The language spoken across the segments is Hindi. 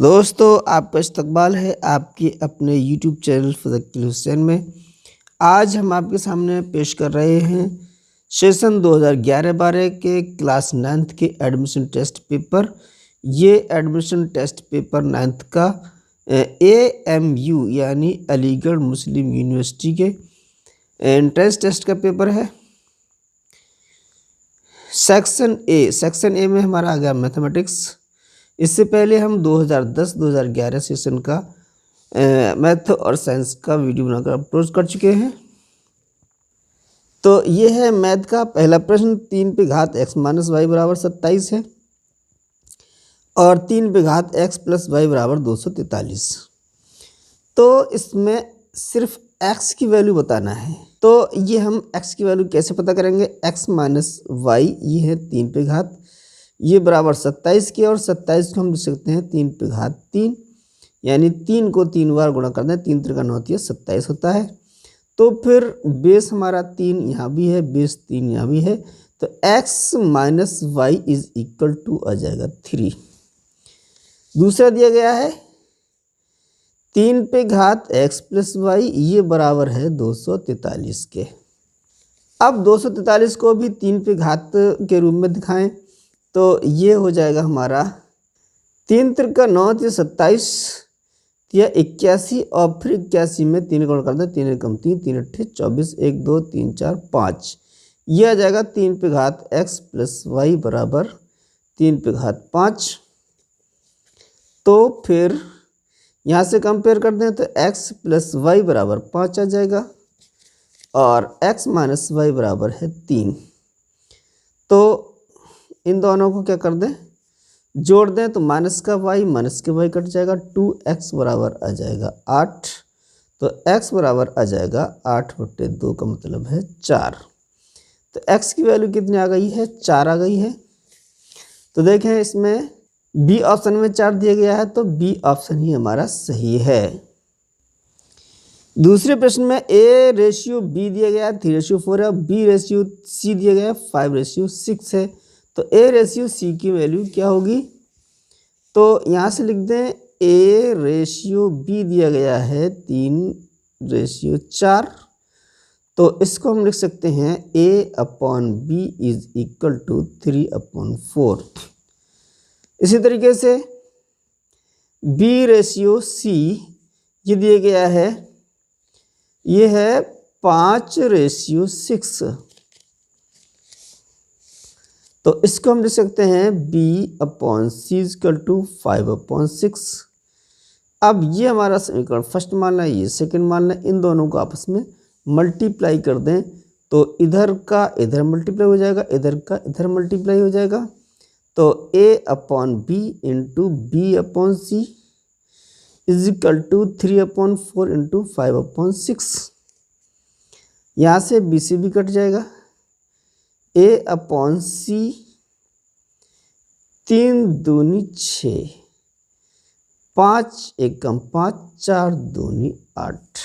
दोस्तों, आपका इस्तकबाल है आपके अपने यूट्यूब चैनल फज़किल हुसैन में। आज हम आपके सामने पेश कर रहे हैं सेशन 2011-12 के क्लास 9th के एडमिशन टेस्ट पेपर। ये एडमिशन टेस्ट पेपर 9th का AMU यानी अलीगढ़ मुस्लिम यूनिवर्सिटी के एंट्रेंस टेस्ट का पेपर है। सेक्शन ए में हमारा आ गया मैथमेटिक्स। इससे पहले हम 2010-2011 सेशन का मैथ और साइंस का वीडियो बनाकर अपलोड कर चुके हैं। तो ये है मैथ का पहला प्रश्न। 3 पे घात x माइनस वाई बराबर 27 है और 3 पे घात x प्लस वाई बराबर 243। तो इसमें सिर्फ x की वैल्यू बताना है। तो ये हम x की वैल्यू कैसे पता करेंगे? x माइनस वाई ये है 3 पे घात, ये बराबर 27 के, और 27 को हम लिख सकते हैं 3 पे घात 3, यानी 3 को 3 बार गुणा कर दें, 3 त्रिका 9 होती है, 27 होता है। तो फिर बेस हमारा 3 यहाँ भी है, बेस 3 यहाँ भी है, तो x minus y is equal to आ जाएगा 3। दूसरा दिया गया है 3 पे घात x प्लस वाई, ये बराबर है 243 के। अब 243 को भी 3 पे घात के रूप में दिखाएं तो ये हो जाएगा हमारा 3 त्रिका 9 27 या 81, और फिर 81 में 3 गुणा कर दें, 3 कम 3, 3 अट्ठे 24, 1 2 3 4 5, ये आ जाएगा 3 पे घात x प्लस वाई बराबर 3 पे घात 5। तो फिर यहाँ से कंपेयर कर दें तो x प्लस वाई बराबर 5 आ जाएगा और x माइनस वाई बराबर है 3। तो इन दोनों को क्या कर दें, जोड़ दें, तो माइनस का y कट जाएगा, 2x बराबर आ जाएगा 8। तो x बराबर आ जाएगा 8/2 का मतलब है 4। तो x की वैल्यू कितनी आ गई है? 4 आ गई है। तो देखें इसमें बी ऑप्शन में 4 दिया गया है, तो बी ऑप्शन ही हमारा सही है। दूसरे प्रश्न में A/B दिया गया है 3/4 है, B/C दिया गया है 5/6 है। तो A/C की वैल्यू क्या होगी? तो यहाँ से लिख दें A/B दिया गया है 3/4, तो इसको हम लिख सकते हैं A/B इज इक्वल टू 3/4। इसी तरीके से B/C ये दिया गया है, ये है 5/6, तो इसको हम लिख सकते हैं B/C इक्वल टू 5/6। अब ये हमारा समीकरण फर्स्ट मानना है, ये सेकंड मानना है, इन दोनों को आपस में मल्टीप्लाई कर दें तो इधर का इधर मल्टीप्लाई हो जाएगा, इधर का इधर मल्टीप्लाई हो जाएगा। तो A/B into B/C is equal to 3/4 into 5/6। यहाँ से BC भी कट जाएगा, A/C 3 दूनी 6, 5 1 कम 5, 4 दूनी 8।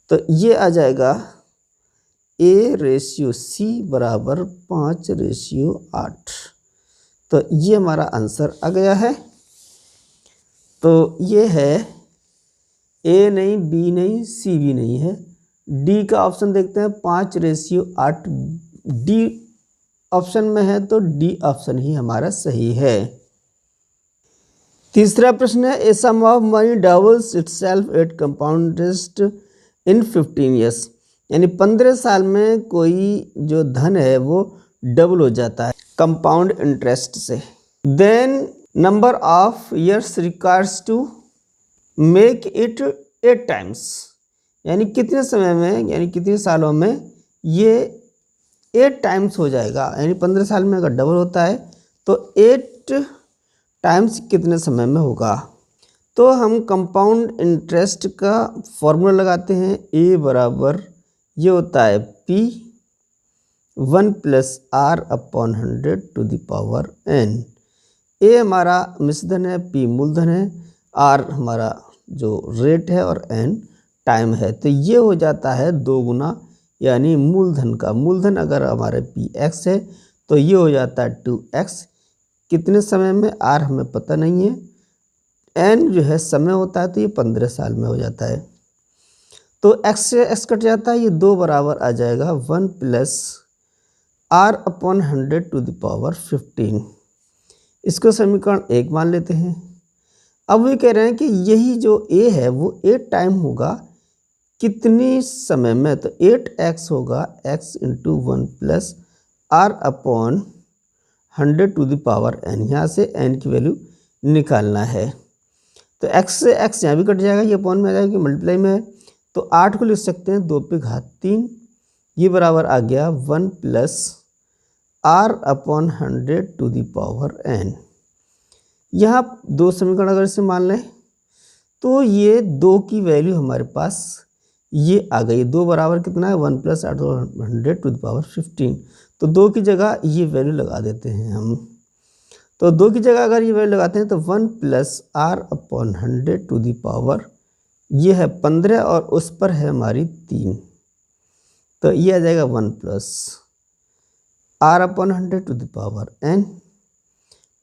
तो ये आ जाएगा A/C बराबर 5/8। तो ये हमारा आंसर आ गया है। तो ये है A नहीं, B नहीं, C भी नहीं है, D का ऑप्शन देखते हैं 5/8 D ऑप्शन में है, तो डी ऑप्शन ही हमारा सही है। तीसरा प्रश्न है a sum of money doubles itself at compound interest in 15 years, यानी 15 साल में कोई जो धन है वो डबल हो जाता है कंपाउंड इंटरेस्ट से। Then number of years requires to make it 8 times, यानी कितने समय में, यानी कितने सालों में ये 8 टाइम्स हो जाएगा। यानी 15 साल में अगर डबल होता है तो 8 टाइम्स कितने समय में होगा? तो हम कंपाउंड इंटरेस्ट का फॉर्मूला लगाते हैं। A बराबर ये होता है P 1 + R/100 to the power n। A हमारा मिश्रधन है, P मूलधन है, R हमारा जो रेट है और n टाइम है। तो ये हो जाता है 2 गुना, यानी मूलधन का मूलधन अगर हमारे Px है तो ये हो जाता है 2x। कितने समय में? R हमें पता नहीं है, n जो है समय होता है तो ये 15 साल में हो जाता है। तो x से x कट जाता है, ये 2 बराबर आ जाएगा 1 प्लस r/100⁻15। इसको समीकरण 1 मान लेते हैं। अब ये कह रहे हैं कि यही जो a है वो 8 टाइम होगा कितनी समय में, तो 8x होगा x × 1 प्लस r/100⁻n। यहाँ से n की वैल्यू निकालना है। तो x से x यहाँ भी कट जाएगा, ये अपॉन में आ जाएगा, मल्टीप्लाई में है तो 8 को लिख सकते हैं 2 पे घात 3, ये बराबर आ गया 1 प्लस r/100⁻n। यहाँ 2 समीकरण अगर इसे मान लें तो ये 2 की वैल्यू हमारे पास ये आ गई। 2 बराबर कितना है 1 प्लस r/100⁻15। तो 2 की जगह ये वैल्यू लगा देते हैं हम। तो 2 की जगह अगर ये वैल्यू लगाते हैं तो 1 प्लस r/100 ये है 15 और उस पर है हमारी 3, तो ये आ जाएगा 1 प्लस r/100n।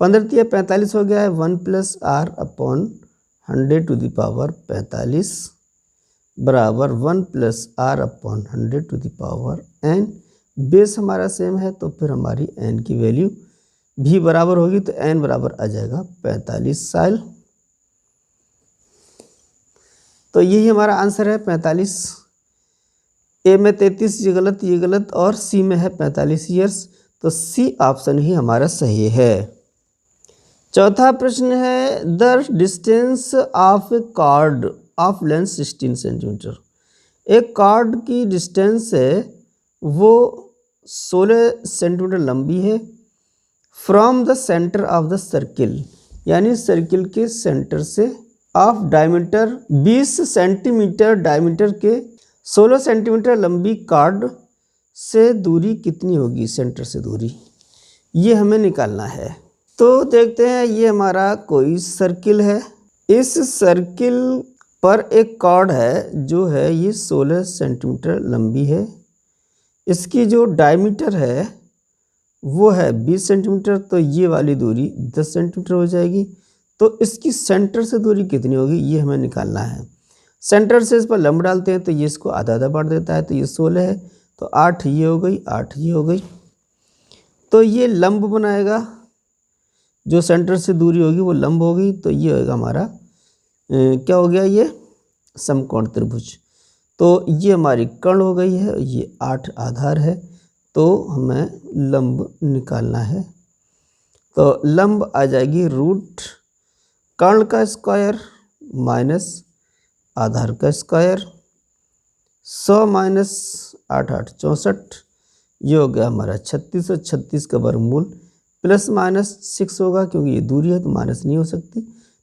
15 × 45 हो गया है 1 प्लस r/100⁻45 बराबर 1 प्लस r/100n। बेस हमारा सेम है तो फिर हमारी n की वैल्यू भी बराबर होगी, तो n बराबर आ जाएगा 45 साल। तो यही हमारा आंसर है 45। ए में 33 ये गलत और सी में है 45 ईयर्स, तो सी ऑप्शन ही हमारा सही है। चौथा प्रश्न है the distance of A card of length 16 centimetre. एक कार्ड की डिस्टेंस है वो 16 सेंटीमीटर लंबी है from the centre of the circle, यानी सर्किल के सेंटर से, ऑफ डायमीटर 20 सेंटीमीटर डायमीटर के 16 सेंटीमीटर लंबी कार्ड से दूरी कितनी होगी, सेंटर से दूरी, ये हमें निकालना है। तो देखते हैं, ये हमारा कोई सर्किल है, इस सर्किल पर एक कार्ड है जो है ये 16 सेंटीमीटर लंबी है, इसकी जो डायमीटर है वो है 20 सेंटीमीटर, तो ये वाली दूरी 10 सेंटीमीटर हो जाएगी। तो इसकी सेंटर से दूरी कितनी होगी ये हमें निकालना है। सेंटर से इस पर लंब डालते हैं तो ये इसको आधा आधा बांट देता है, तो ये 16 है, तो 8 ये हो गई, 8 ये हो गई। तो ये लंब बनाएगा, जो सेंटर से दूरी होगी वो लंब होगी, तो ये होगा हमारा क्या हो गया, ये समकोण त्रिभुज। तो ये हमारी कर्ण हो गई है, ये 8 आधार है, तो हमें लंब निकालना है। तो लंब आ जाएगी रूट कर्ण का स्क्वायर माइनस आधार का स्क्वायर, 100 माइनस 8 8 64, ये हो गया हमारा 36 और 36 का वर्गमूल, प्लस माइनस 6 होगा क्योंकि ये दूरी है तो माइनस नहीं हो सकती।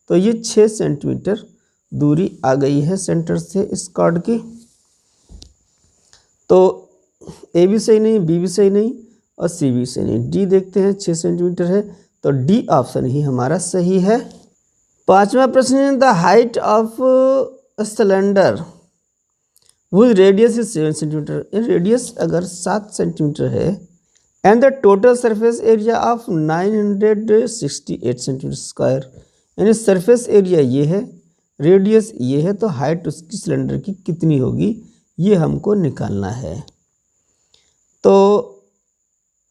तो ये 6 सेंटीमीटर दूरी आ गई है सेंटर से इस कार्ड की। तो ए भी सही नहीं, बी भी सही नहीं और सी भी सही नहीं, डी देखते हैं 6 सेंटीमीटर है, तो डी ऑप्शन ही हमारा सही है। पांचवा प्रश्न है the height of cylinder with radius is 7 centimetre. Radius अगर 7 सेंटीमीटर है and the total surface area of 968 centimetre square, यानी सरफेस एरिया ये है, रेडियस ये है, तो हाइट उसकी सिलेंडर की कितनी होगी ये हमको निकालना है। तो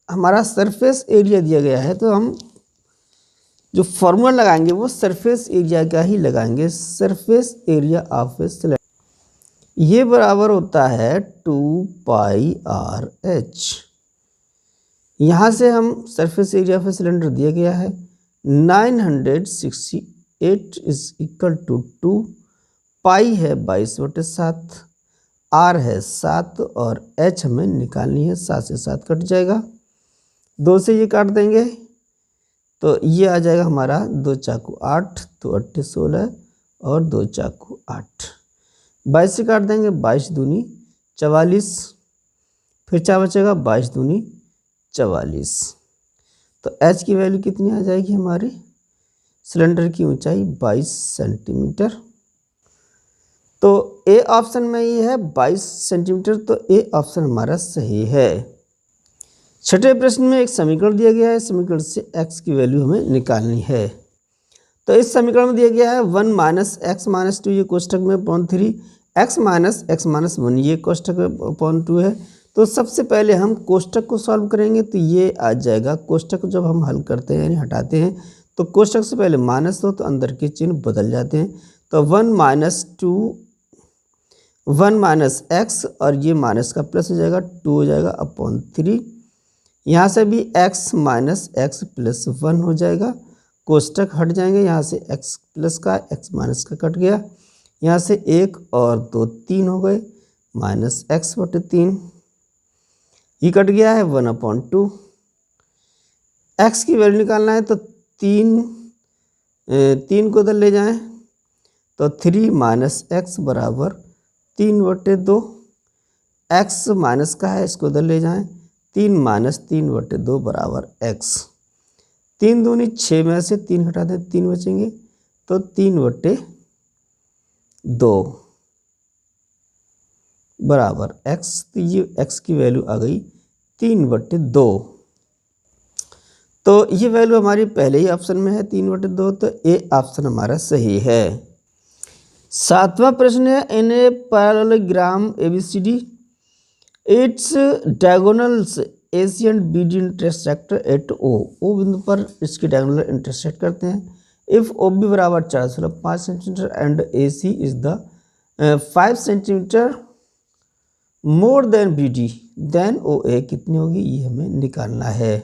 हमारा सरफेस एरिया दिया गया है, तो हम जो फॉर्मूला लगाएंगे वो सरफेस एरिया का ही लगाएंगे। Surface area of a cylinder ये बराबर होता है 2πr/h। यहाँ से हम surface area of a cylinder दिया गया है 968 इज इक्वल टू 2, पाई है 22/7, r है 7 और h हमें निकालनी है, 7 से 7 कट जाएगा, 2 से ये काट देंगे तो ये आ जाएगा हमारा 2 चाकू 8, तो 8 16 और 2 चाकू 8, 22 से काट देंगे, 22 दूनी 44, फिर 4 बचेगा, 22 दूनी 44। तो h की वैल्यू कितनी आ जाएगी, हमारी सिलेंडर की ऊंचाई 22 सेंटीमीटर। तो ए ऑप्शन में ये है 22 सेंटीमीटर, तो ए ऑप्शन हमारा सही है। छठे प्रश्न में एक समीकरण दिया गया है, समीकरण से x की वैल्यू हमें निकालनी है। तो इस समीकरण में दिया गया है 1 माइनस एक्स माइनस 2 ये कोष्टक में अपॉन 3, एक्स माइनस 1 ये कोष्टक में अपॉन 2 है। तो सबसे पहले हम कोष्टक को सॉल्व करेंगे तो ये आ जाएगा, कोष्टक को जब हम हल करते हैं यानी हटाते हैं तो कोष्टक से पहले माइनस हो तो अंदर के चिन्ह बदल जाते हैं। तो 1 माइनस एक्स और ये माइनस का प्लस हो जाएगा 2 हो जाएगा अपॉन 3। यहाँ से भी x माइनस एक्स प्लस 1 हो जाएगा, कोष्टक हट जाएंगे, यहाँ से x प्लस का x माइनस का कट गया, यहाँ से 1 और 2 3 हो गए, माइनस एक्स बटे 3 ये कट गया है 1/2। x की वैल्यू निकालना है तो 3 को इधर ले जाएं तो 3 माइनस एक्स बराबर 3/2। x माइनस का है, इसको इधर ले जाएं, 3 माइनस 3/2 बराबर x। 3 दूनी 6 में से 3 घटा दें 3 बचेंगे तो 3/2 बराबर x। तो ये x की वैल्यू आ गई 3/2। तो ये वैल्यू हमारी पहले ही ऑप्शन में है 3/2, तो ए ऑप्शन हमारा सही है। 7वां प्रश्न है, in a parallelogram ABCD its diagonals AC and BD intersect at O बिंदु पर इसकी डायगोनल इंटरसेक्ट करते हैं। इफ OB बराबर 4.5 centimetre and AC is the 5 centimetre more than BD then OA कितनी होगी, ये हमें निकालना है।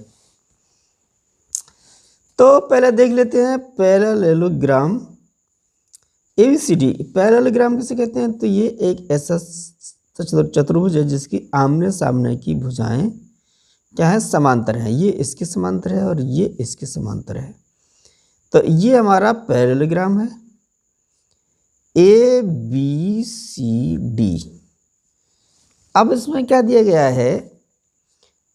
तो पहले देख लेते हैं पैरेललोग्राम ABCD। पैरेललोग्राम किसे कहते हैं, तो ये एक ऐसा चतुर्भुज है जिसकी आमने सामने की भुजाएं क्या है, समांतर है। ये इसके समांतर है और ये इसके समांतर है, तो ये हमारा पैरेललोग्राम है ABCD। अब इसमें क्या दिया गया है,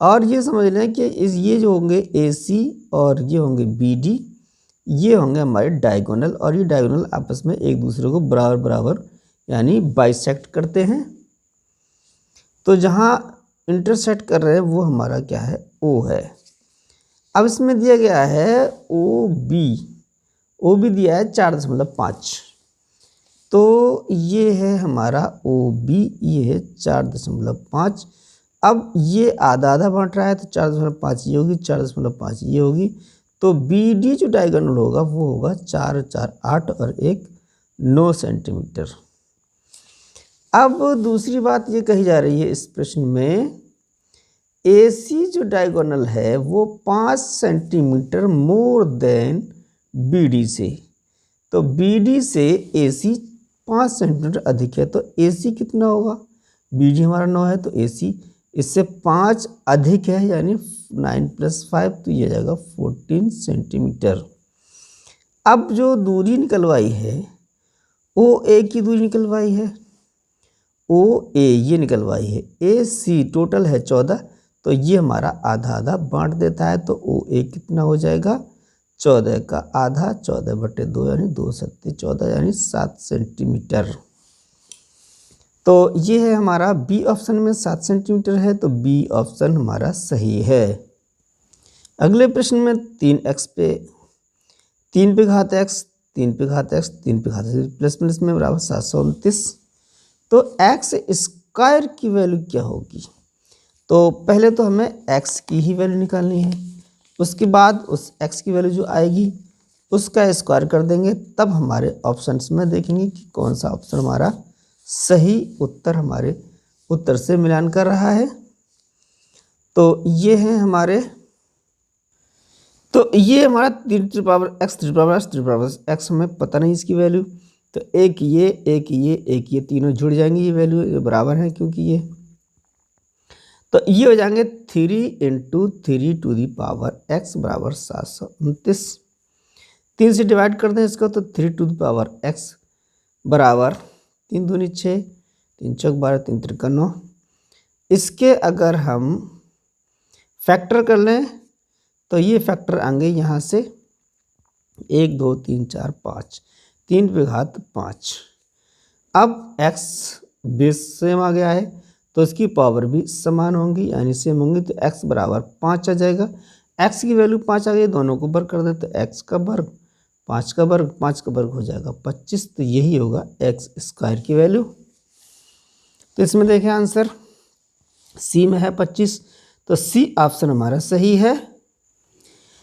और ये समझ लें कि ये जो होंगे AC और ये होंगे BD, ये होंगे हमारे डायगोनल, और ये डायगोनल आपस में एक दूसरे को बराबर बराबर यानी बाइसेक्ट करते हैं। तो जहाँ इंटरसेक्ट कर रहे हैं वो हमारा क्या है, O है। अब इसमें दिया गया है OB दिया है 4.5, तो ये है हमारा OB, ये है 4.5। अब ये आधा आधा बांट रहा है तो 4.5 ये होगी, 4.5 ये होगी, तो BD जो डायगोनल होगा वो होगा 4 4 8 और 1 9 सेंटीमीटर। अब दूसरी बात ये कही जा रही है इस प्रश्न में, AC जो डायगोनल है वो 5 सेंटीमीटर मोर देन BD से, तो BD से AC 5 सेंटीमीटर अधिक है, तो AC कितना होगा, BD हमारा 9 है तो AC इससे 5 अधिक है यानी 9 + 5, तो ये जाएगा 14 सेंटीमीटर। अब जो दूरी निकलवाई है OA की दूरी निकलवाई है, OA ये निकलवाई है, AC टोटल है 14, तो ये हमारा आधा आधा बांट देता है, तो OA कितना हो जाएगा, 14 का आधा 14/2 यानी 2 7 14 यानी 7 सेंटीमीटर। तो ये है हमारा बी ऑप्शन में 7 सेंटीमीटर है, तो बी ऑप्शन हमारा सही है। अगले प्रश्न में 3x पे 3 पे घात x 3 पे घात x 3 पे घात प्लस प्लस में बराबर 729, तो x स्क्वायर की वैल्यू क्या होगी। तो पहले तो हमें x की ही वैल्यू निकालनी है, उसके बाद उस x की वैल्यू जो आएगी उसका स्क्वायर कर देंगे, तब हमारे ऑप्शंस में देखेंगे कि कौन सा ऑप्शन हमारा सही उत्तर हमारे उत्तर से मिलान कर रहा है। तो ये है हमारे, तो ये हमारा 3x हमें पता नहीं इसकी वैल्यू, तो एक ये तीनों जुड़ जाएंगे, ये वैल्यू बराबर है क्योंकि ये, तो ये हो जाएंगे 3 × 3x बराबर 729। 3 से डिवाइड कर दें इसको, तो 3x बराबर 3 दूनी 6 3 चौक 12 3 त्रिका 9। इसके अगर हम फैक्टर कर लें तो ये फैक्टर आएंगे यहाँ से 1 2 3 4 5, 3 पे घात 5। अब x बेस सेम आ गया है तो इसकी पावर भी समान होंगी यानी सेम होंगी, तो x बराबर 5 आ जाएगा। x की वैल्यू 5 आ गई, दोनों को वर्ग कर दें तो x का वर्ग 5 का वर्ग हो जाएगा 25, तो यही होगा एक्स स्क्वायर की वैल्यू। तो इसमें देखें आंसर सी में है 25, तो सी ऑप्शन हमारा सही है।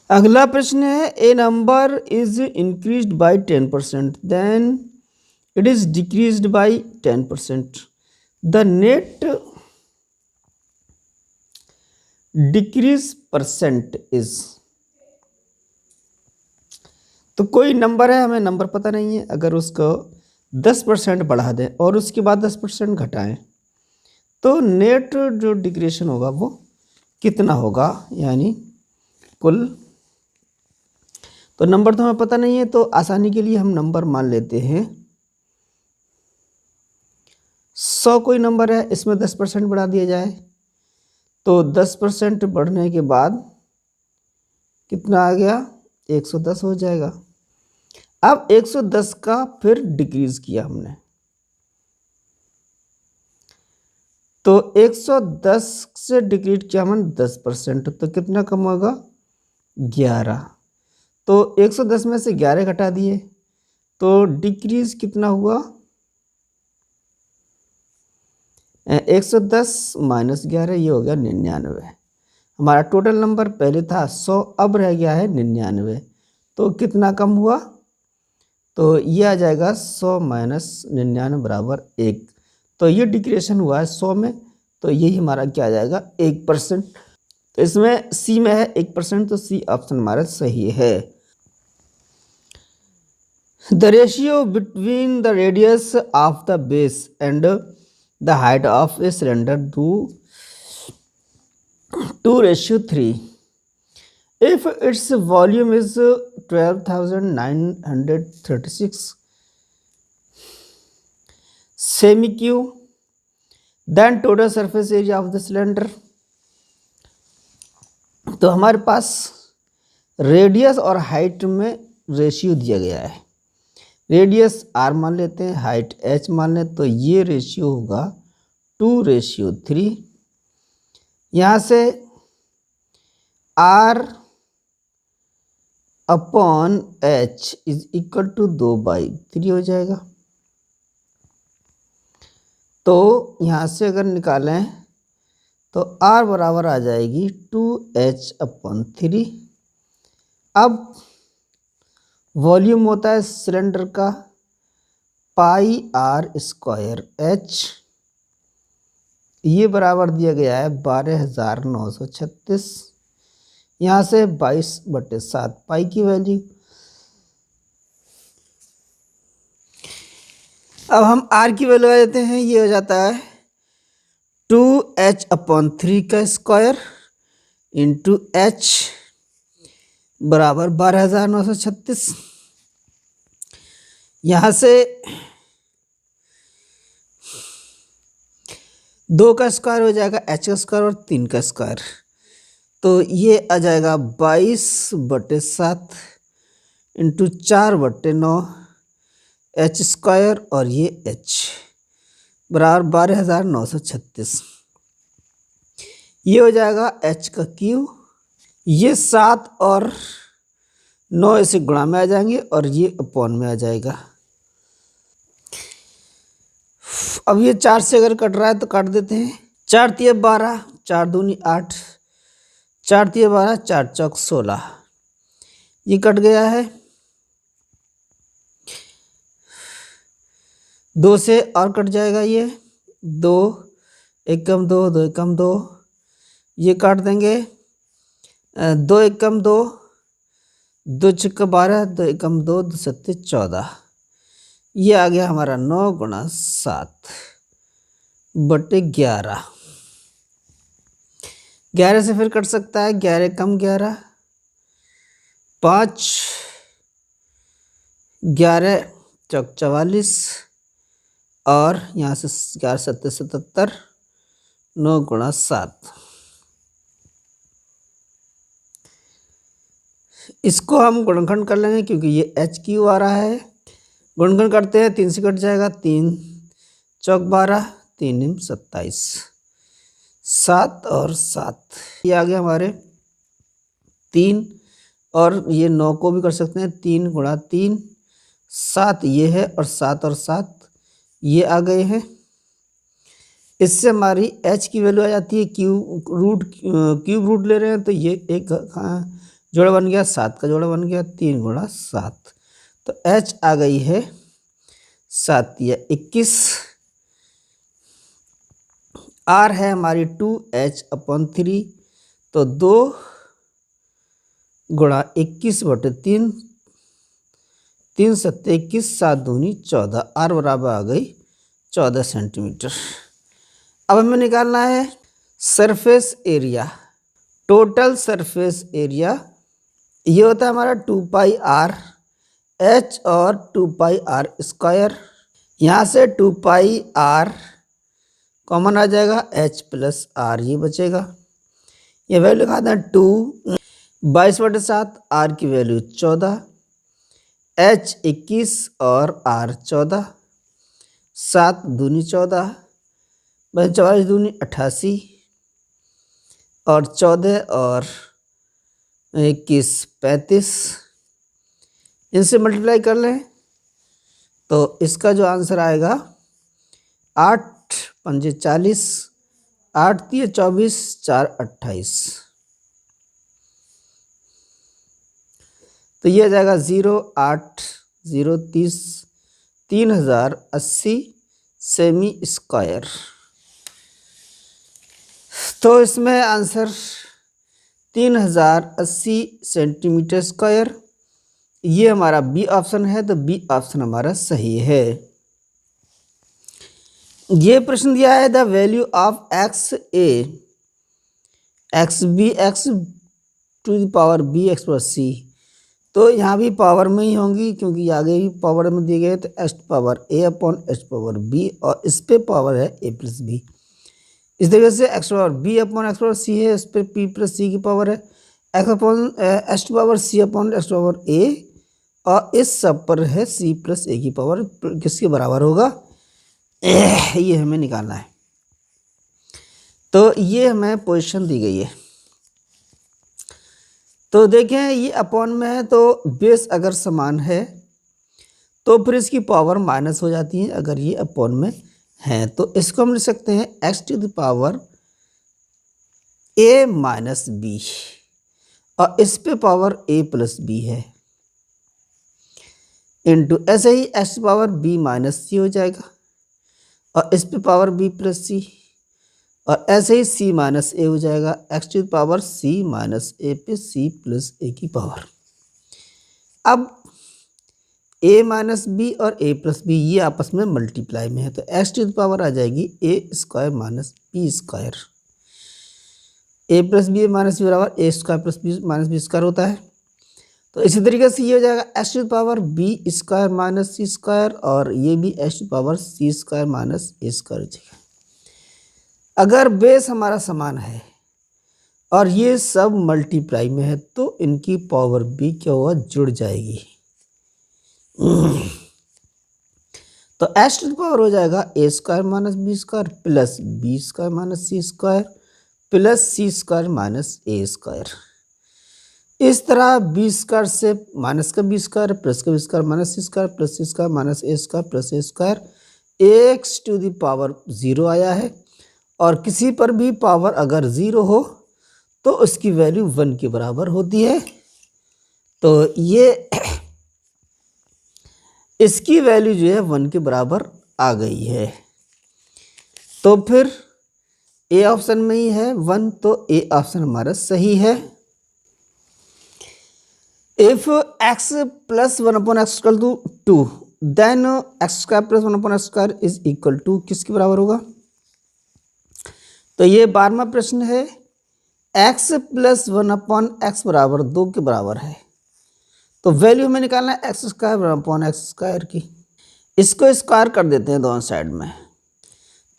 अगला प्रश्न है a number is increased by 10% then it is decreased by 10%, the net decrease percent is. तो कोई नंबर है, हमें नंबर पता नहीं है, अगर उसको 10% बढ़ा दें और उसके बाद 10% घटाएं तो नेट जो डिक्रीशन होगा वो कितना होगा, यानी कुल। तो नंबर तो हमें पता नहीं है, तो आसानी के लिए हम नंबर मान लेते हैं 100 कोई नंबर है, इसमें 10% बढ़ा दिया जाए तो 10% बढ़ने के बाद कितना आ गया, 110 हो जाएगा। अब 110 का फिर डिक्रीज किया हमने, तो 110 से डिक्रीज किया हमने 10%, तो कितना कम होगा, 11। तो 110 में से 11 घटा दिए तो डिक्रीज कितना हुआ, 110 माइनस 11, ये हो गया 99। हमारा टोटल नंबर पहले था 100, अब रह गया है 99, तो कितना कम हुआ, तो ये आ जाएगा 100 माइनस 99 बराबर 1। तो ये डिक्रीशन हुआ है 100 में, तो यही हमारा क्या आ जाएगा 1%। तो इसमें सी में है 1%, तो सी ऑप्शन हमारा सही है। The ratio between the radius of the base and the height of a cylinder do 2:3 if its volume is 12,936 semi-cube, then total surface area of the cylinder। तो हमारे पास रेडियस और हाइट में रेशियो दिया गया है, रेडियस r मान लेते हैं, हाइट h मान लें, तो ये रेशियो होगा 2:3। यहाँ से r upon h is equal to 2/3 हो जाएगा। तो यहाँ से अगर निकालें तो r बराबर आ जाएगी 2h/3। अब वॉल्यूम होता है सिलेंडर का πr²h, ये बराबर दिया गया है 12,936। यहाँ से 22/7 पाई की वैल्यू। अब हम r की वैल्यू आ देते हैं, ये हो जाता है 2h/3 का स्क्वायर इंटू h बराबर 12,936। यहाँ से 2 का स्क्वायर हो जाएगा h का स्क्वायर और 3 का स्क्वायर, तो ये आ जाएगा 22/7 इंटू 4/9 h स्क्वायर और ये h बराबर 12,936। ये हो जाएगा h का क्यूब, ये 7 और 9 ऐसे गुणा में आ जाएंगे और ये अपॉन में आ जाएगा। अब ये 4 से अगर कट रहा है तो काट देते हैं, 4 तिया 12, 4 दूनी 8, 4 तिया 12, 4 चौक 16, ये कट गया है। 2 से और कट जाएगा, ये 2 एकम 2, 2 एकम 2, ये काट देंगे, 2 एकम 2, 2 छक्का 12, 2 एकम 2, 2 सत्ते 14, ये आ गया हमारा 9 गुणा 7/11। 11 से फिर कट सकता है, 11 कम 11, 5, 11 चौक 44 और यहाँ से 11 सत्ते 77, 9 गुणा 7। इसको हम गुणनखंड कर लेंगे क्योंकि ये HQ आ रहा है। गुणनखंड करते हैं, 3 से कट जाएगा, 3 चौक 12, 3 निम 27, 7 और 7, ये आ गया हमारे 3 और ये 9 को भी कर सकते हैं, 3 गुणा 3 7 ये है, और 7 और 7 ये आ गए हैं। इससे हमारी h की वैल्यू आ जाती है क्यूब रूट ले रहे हैं तो ये एक जोड़ा बन गया, 7 का जोड़ा बन गया, 3 गुणा 7, तो h आ गई है 7 या 21। r है हमारी 2h/3, तो 2 गुणा 21/3, 3 सत्ते 21, 7 दूनी 14, r बराबर आ गई 14 सेंटीमीटर। अब हमें निकालना है surface area, total surface area. ये होता है हमारा 2πr h और 2πr स्क्वायर। यहाँ से 2πr कॉमन आ जाएगा, h प्लस r ये बचेगा। ये वैल्यू लिखा था 2 22/7, r की वैल्यू 14, h 21 और r 14, 7 दूनी 14, 44 दूनी 88, और 14 और 21 35, इनसे मल्टीप्लाई कर लें तो इसका जो आंसर आएगा 8 पंजे 40, 8 3 24, 4 28, तो ये आ जाएगा 0 8 0 30 3080 सेमी स्क्वायर। तो इसमें आंसर 3080 सेंटीमीटर स्क्वायर, ये हमारा बी ऑप्शन है, तो बी ऑप्शन हमारा सही है। ये प्रश्न दिया है the value of x a x b x to the power b x plus c, तो यहाँ भी पावर में ही होंगी क्योंकि आगे भी पावर में दिए गए, तो एक्स पावर ए अपॉन एक्स पावर बी, और इस पे पावर है ए प्लस बी। इस तरीके से x power b upon x power c है, इस पर पी प्लस सी की पावर है, x upon x power c upon x power a, और इस सब पर है सी प्लस ए की पावर, किसके बराबर होगा ये हमें निकालना है। तो ये हमें पोजीशन दी गई है, तो देखें ये अपॉन में है, तो बेस अगर समान है तो फिर इसकी पावर माइनस हो जाती है। अगर ये अपॉन में है तो इसको हम लिख सकते हैं x to the power a minus b, और इस पे पावर ए प्लस बी है, इंटू ऐसे ही x power b minus c हो जाएगा, और इस पे पावर बी प्लस सी, और ऐसे ही सी माइनस ए हो जाएगा, x to the power c minus a पे सी प्लस ए की पावर। अब ए माइनस बी और ए प्लस बी ये आपस में मल्टीप्लाई में है, तो एक्स टू द पावर आ जाएगी a square minus b square, a plus b minus b बराबर a square plus b minus b square होता है। तो इसी तरीके से ये हो जाएगा x to the power b square minus c square, और ये भी x to the power c square minus a square हो जाएगा। अगर बेस हमारा समान है और ये सब मल्टीप्लाई में है तो इनकी पावर भी क्या हुआ, जुड़ जाएगी। तो एक्स टू द पावर हो जाएगा a square minus b square plus b square minus c square plus c square minus a square. इस तरह बी स्क्वायर से माइनस का बी स्क्वायर प्लस का b square minus c square plus c square minus a square plus a square, x to the power 0 आया है, और किसी पर भी पावर अगर 0 हो तो उसकी वैल्यू 1 के बराबर होती है। तो ये इसकी वैल्यू जो है 1 के बराबर आ गई है, तो फिर ए ऑप्शन में ही है 1, तो ए ऑप्शन हमारा सही है। If x plus 1/x equal to 2 then x square plus 1/x square is equal to किसके बराबर होगा। तो ये 12वां प्रश्न है, x प्लस 1/x बराबर 2 के बराबर है, तो वैल्यू हमें निकालना है x square upon x square की। इसको स्क्वायर कर देते हैं दोनों साइड में,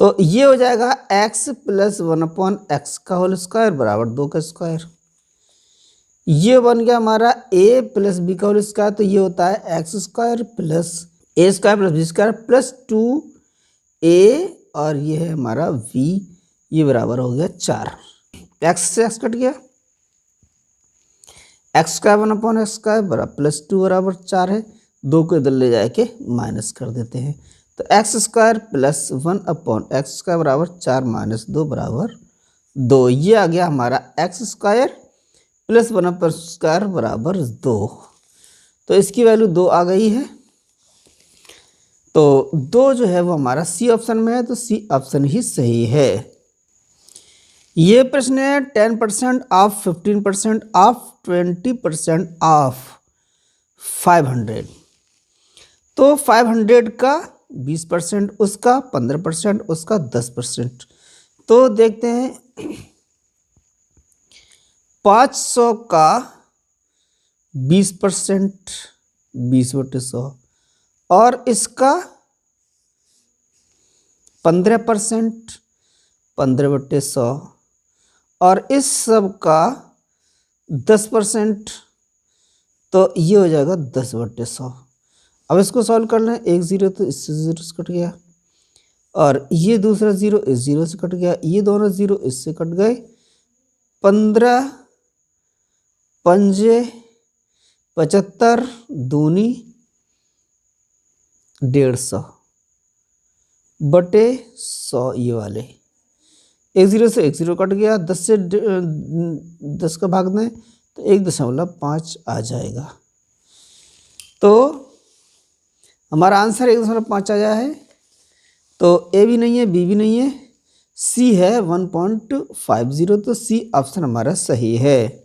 तो ये हो जाएगा x प्लस 1/x का होल स्क्वायर बराबर 2 का स्क्वायर। ये बन गया हमारा a प्लस बी का होल स्क्वायर, तो ये होता है x square plus a square plus b square plus 2a, और ये है हमारा v, ये बराबर हो गया 4। एक्स से एक्स कट गया, एक्स स्क्वायर 1/x² बराबर +2 बराबर 4 है, 2 को इधर ले जाके माइनस कर देते हैं। तो x² + 1/x² बराबर 4 - 2 बराबर 2। ये आ गया हमारा x² + 1/² बराबर 2। तो इसकी वैल्यू 2 आ गई है। तो 2 जो है वो हमारा सी ऑप्शन में है, तो सी ऑप्शन ही सही है। ये प्रश्न है 10% ऑफ, 15% ऑफ, 20% ऑफ 500। तो 500 का 20%, उसका 15%, उसका 10%। तो देखते हैं 500 का 20%, 20/100, और इसका 15%, 15/100, और इस सब का 10%, तो ये हो जाएगा 10/100। अब इसको सॉल्व कर लें। एक 0 तो इससे 0 से कट गया, और ये दूसरा 0 इस 0 से कट गया, ये दोनों 0 इससे कट गए। 15 पंजे 75, दूनी 150 बटे 100, ये वाले एक 0 से एक 0 कट गया, 10 से 10 का भाग दें तो 1.5 आ जाएगा। तो हमारा आंसर 1.5 आया है। तो ए भी नहीं है, बी भी नहीं है, सी है 1.50। तो सी ऑप्शन हमारा सही है।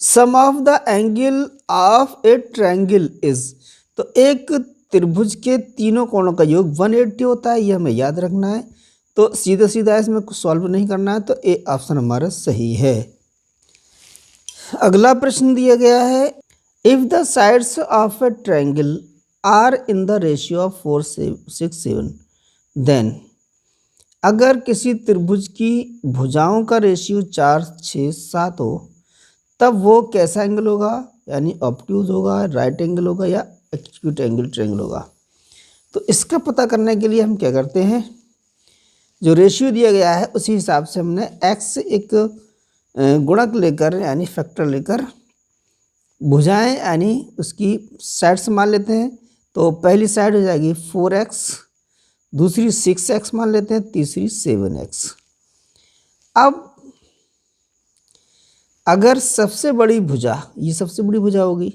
Sum of the angle of a triangle is, तो एक त्रिभुज के तीनों कोणों का योग 180 होता है, ये हमें याद रखना है। तो सीधा सीधा इसमें कुछ सॉल्व नहीं करना है, तो ए ऑप्शन हमारा सही है। अगला प्रश्न दिया गया है, if the sides of a triangle are in the ratio of 4, 6, 7, then, अगर किसी त्रिभुज की भुजाओं का रेशियो 4, 6, 7 हो, तब वो कैसा एंगल होगा? यानी ऑब्ट्यूज होगा, राइट एंगल होगा, या एक्यूट एंगल ट्रायंगल होगा? तो इसका पता करने के लिए हम क्या करते हैं, जो रेशियो दिया गया है उसी हिसाब से हमने x एक गुणक लेकर, यानी फैक्टर लेकर, भुजाएं यानी उसकी साइड्स मान लेते हैं। तो पहली साइड हो जाएगी 4x, दूसरी 6x मान लेते हैं, तीसरी 7x। अब अगर सबसे बड़ी भुजा, ये सबसे बड़ी भुजा होगी,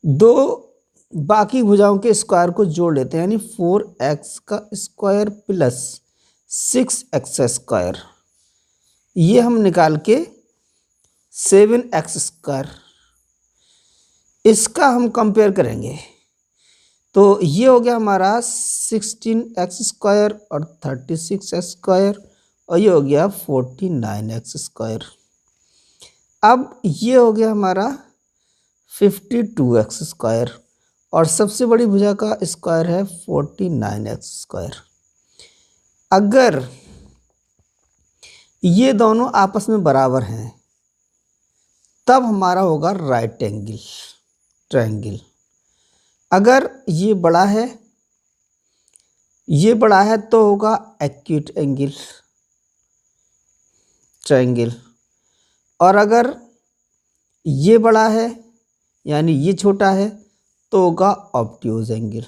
दो बाकी भुजाओं के स्क्वायर को जोड़ लेते हैं, यानी 4x का स्क्वायर प्लस 6x², ये हम निकाल के 7x², इसका हम कंपेयर करेंगे। तो ये हो गया हमारा 16x² और 36x², और ये हो गया 49x²। अब ये हो गया हमारा 52x², और सबसे बड़ी भुजा का स्क्वायर है 49x²। अगर ये दोनों आपस में बराबर हैं, तब हमारा होगा राइट एंगल ट्रायंगल। अगर ये बड़ा है, ये बड़ा है, तो होगा एक्यूट एंगल ट्रायंगल। और अगर ये बड़ा है यानी ये छोटा है, तो होगा ऑब्ट्यूज एंगल।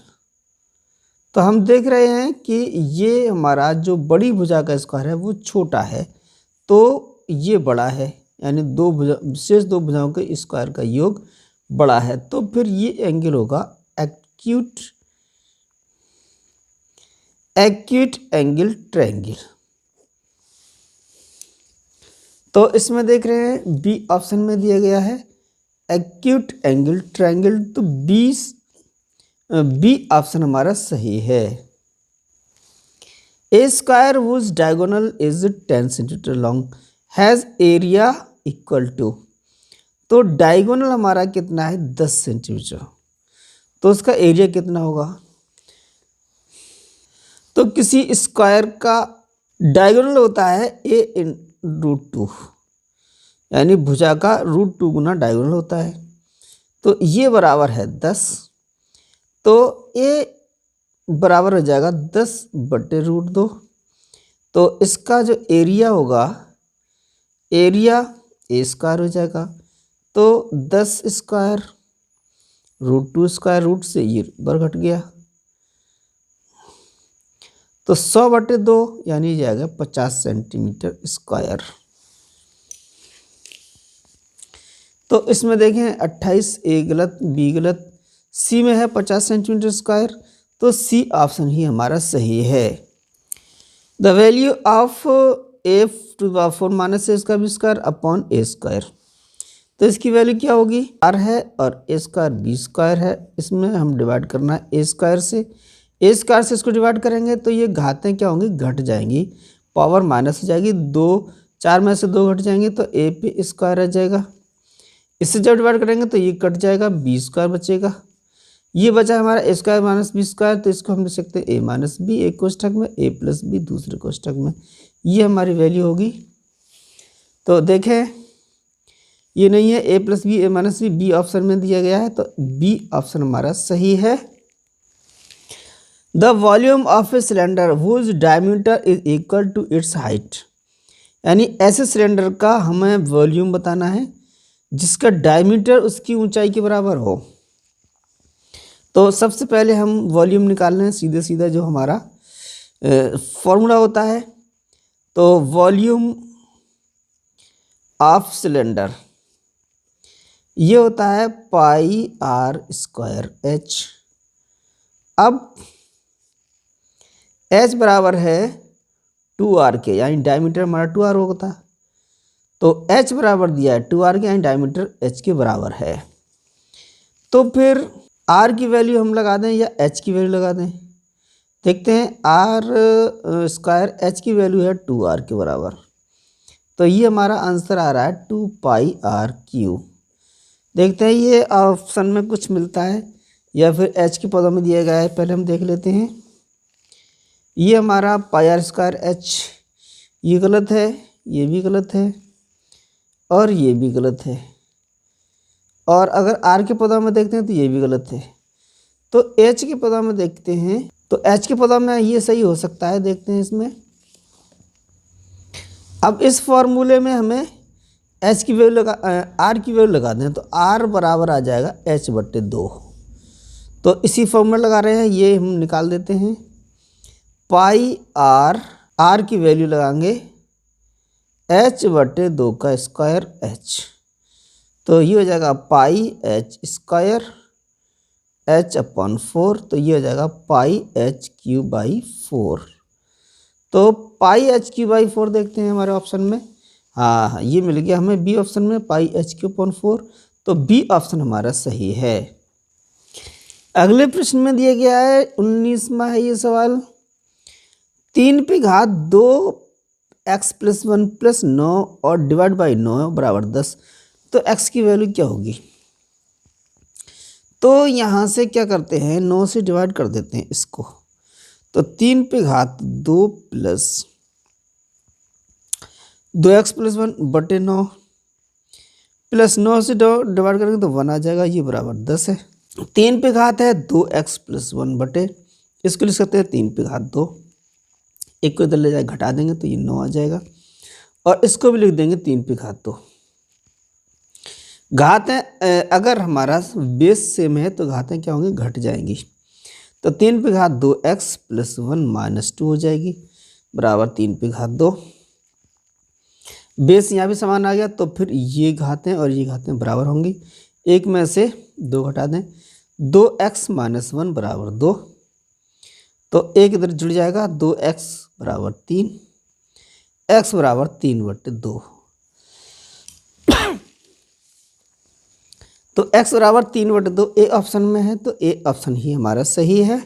तो हम देख रहे हैं कि ये हमारा जो बड़ी भुजा का स्क्वायर है वो छोटा है, तो ये बड़ा है, यानी दो भुजा, शेष दो भुजाओं के स्क्वायर का योग बड़ा है, तो फिर ये एंगल होगा एक्यूट एंगल ट्रायंगल। तो इसमें देख रहे हैं बी ऑप्शन में दिया गया है एक्यूट एंगल ट्रायंगल, तो बी ऑप्शन हमारा सही है। A square whose diagonal is 10 centimetre long has area equal to, तो डायगोनल हमारा कितना है 10 सेंटीमीटर, तो उसका एरिया कितना होगा? तो किसी स्क्वायर का डायगोनल होता है a/√2, यानी भुजा का √2 गुना डायगोनल होता है। तो ये बराबर है 10, तो a बराबर हो जाएगा 10/√2। तो इसका जो एरिया होगा, एरिया a² हो जाएगा, तो 10 स्क्वायर रूट 2 स्क्वायर रूट से ये ऊपर घट गया, तो 100/2 यानी जाएगा 50 सेंटीमीटर स्क्वायर। तो इसमें देखें 28 ए गलत, बी गलत, सी में है 50 सेंटीमीटर स्क्वायर, तो सी ऑप्शन ही हमारा सही है। The value of a to the power 4 minus a square b square upon a square, तो इसकी वैल्यू क्या होगी, आर है और ए स्क्वायर बी स्क्वायर है, इसमें हम डिवाइड करना है ए स्क्वायर से, ए स्क्वायर से इसको डिवाइड करेंगे तो ये घातें क्या होंगी, घट जाएंगी, पावर माइनस हो जाएगी, 4 में से 2 घट जाएंगे तो ए पे स्क्वायर आ जाएगा, इससे जब डिवाइड करेंगे तो ये कट जाएगा, बी स्क्वायर बचेगा, ये बचा हमारा ए स्क्वायर माइनस बी स्क्वायर, तो इसको हम लिख सकते हैं ए माइनस बी एक कोष्ठक में, ए प्लस बी दूसरे कोष्ठक में, ये हमारी वैल्यू होगी। तो देखें ये नहीं है, ए प्लस बी ए माइनस बी ऑप्शन में दिया गया है, तो बी ऑप्शन हमारा सही है। The volume of a cylinder whose diameter is equal to its height, यानी ऐसे सिलेंडर का हमें वॉल्यूम बताना है जिसका डायमीटर उसकी ऊंचाई के बराबर हो। तो सबसे पहले हम वॉल्यूम निकाल लें, सीधे सीधा जो हमारा फॉर्मूला होता है, तो वॉल्यूम ऑफ सिलेंडर ये होता है पाई आर स्क्वायर एच। अब एच बराबर है 2r के, यानी डायमीटर हमारा 2r होता है, तो एच बराबर दिया है 2r के, यानी डायमीटर एच के बराबर है। तो फिर आर की वैल्यू हम लगा दें या एच की वैल्यू लगा दें, देखते हैं, आर स्क्वायर एच की वैल्यू है 2r के बराबर, तो ये हमारा आंसर आ रहा है 2 पाई आर क्यू। देखते हैं ये ऑप्शन में कुछ मिलता है या फिर एच के पदों में दिया गया है, पहले हम देख लेते हैं। ये हमारा पाई आर स्क्वायर एच ये गलत है, ये भी गलत है और ये भी गलत है, और अगर आर के पदों में देखते हैं तो ये भी गलत है। तो एच के पदों में देखते हैं, तो एच के पदों में ये सही हो सकता है, देखते हैं इसमें। अब इस फॉर्मूले में हमें एच की वैल्यू आर की वैल्यू लगा दें, तो आर बराबर आ जाएगा h/2, तो इसी फॉर्मूला लगा रहे हैं, ये हम निकाल देते हैं, पाई आर की वैल्यू लगाएंगे h/2 का स्क्वायर h, तो ये हो जाएगा पाई एच स्क्वायर h/4, तो ये हो जाएगा पाई h/4। तो पाई h/4 देखते हैं हमारे ऑप्शन में, हाँ ये मिल गया हमें बी ऑप्शन में पाई h/4, तो बी ऑप्शन हमारा सही है। अगले प्रश्न में दिया गया है 19वां है ये सवाल, 3 पे घात 2 x + 1 + 9 और डिवाइड बाई 9 बराबर 10, तो x की वैल्यू क्या होगी। तो यहाँ से क्या करते हैं, 9 से डिवाइड कर देते हैं इसको, तो 3 पे घात 2 + 2x + 1/9 प्लस 9 से डिवाइड करेंगे तो 1 आ जाएगा, ये बराबर 10 है। 3 पे घात है 2x + 1 इसको लिख सकते हैं 3 पे घात 2, एक को इधर ले जाए घटा देंगे तो ये 9 आ जाएगा, और इसको भी लिख देंगे 3 पे घात 2। घातें अगर हमारा बेस सेम है तो घातें क्या होंगी, घट जाएंगी, तो 3 पे घात 2x + 1 - 2 हो जाएगी बराबर 3 पे घात 2। बेस यहाँ भी समान आ गया, तो फिर ये घातें और ये घातें बराबर होंगी, एक में से 2 घटा दें, 2x - 1 बराबर 2, तो एक इधर जुड़ जाएगा, 2x बराबर 3, x बराबर 3/2, तो x बराबर 3/2 ए ऑप्शन में है, तो ए ऑप्शन ही हमारा सही है।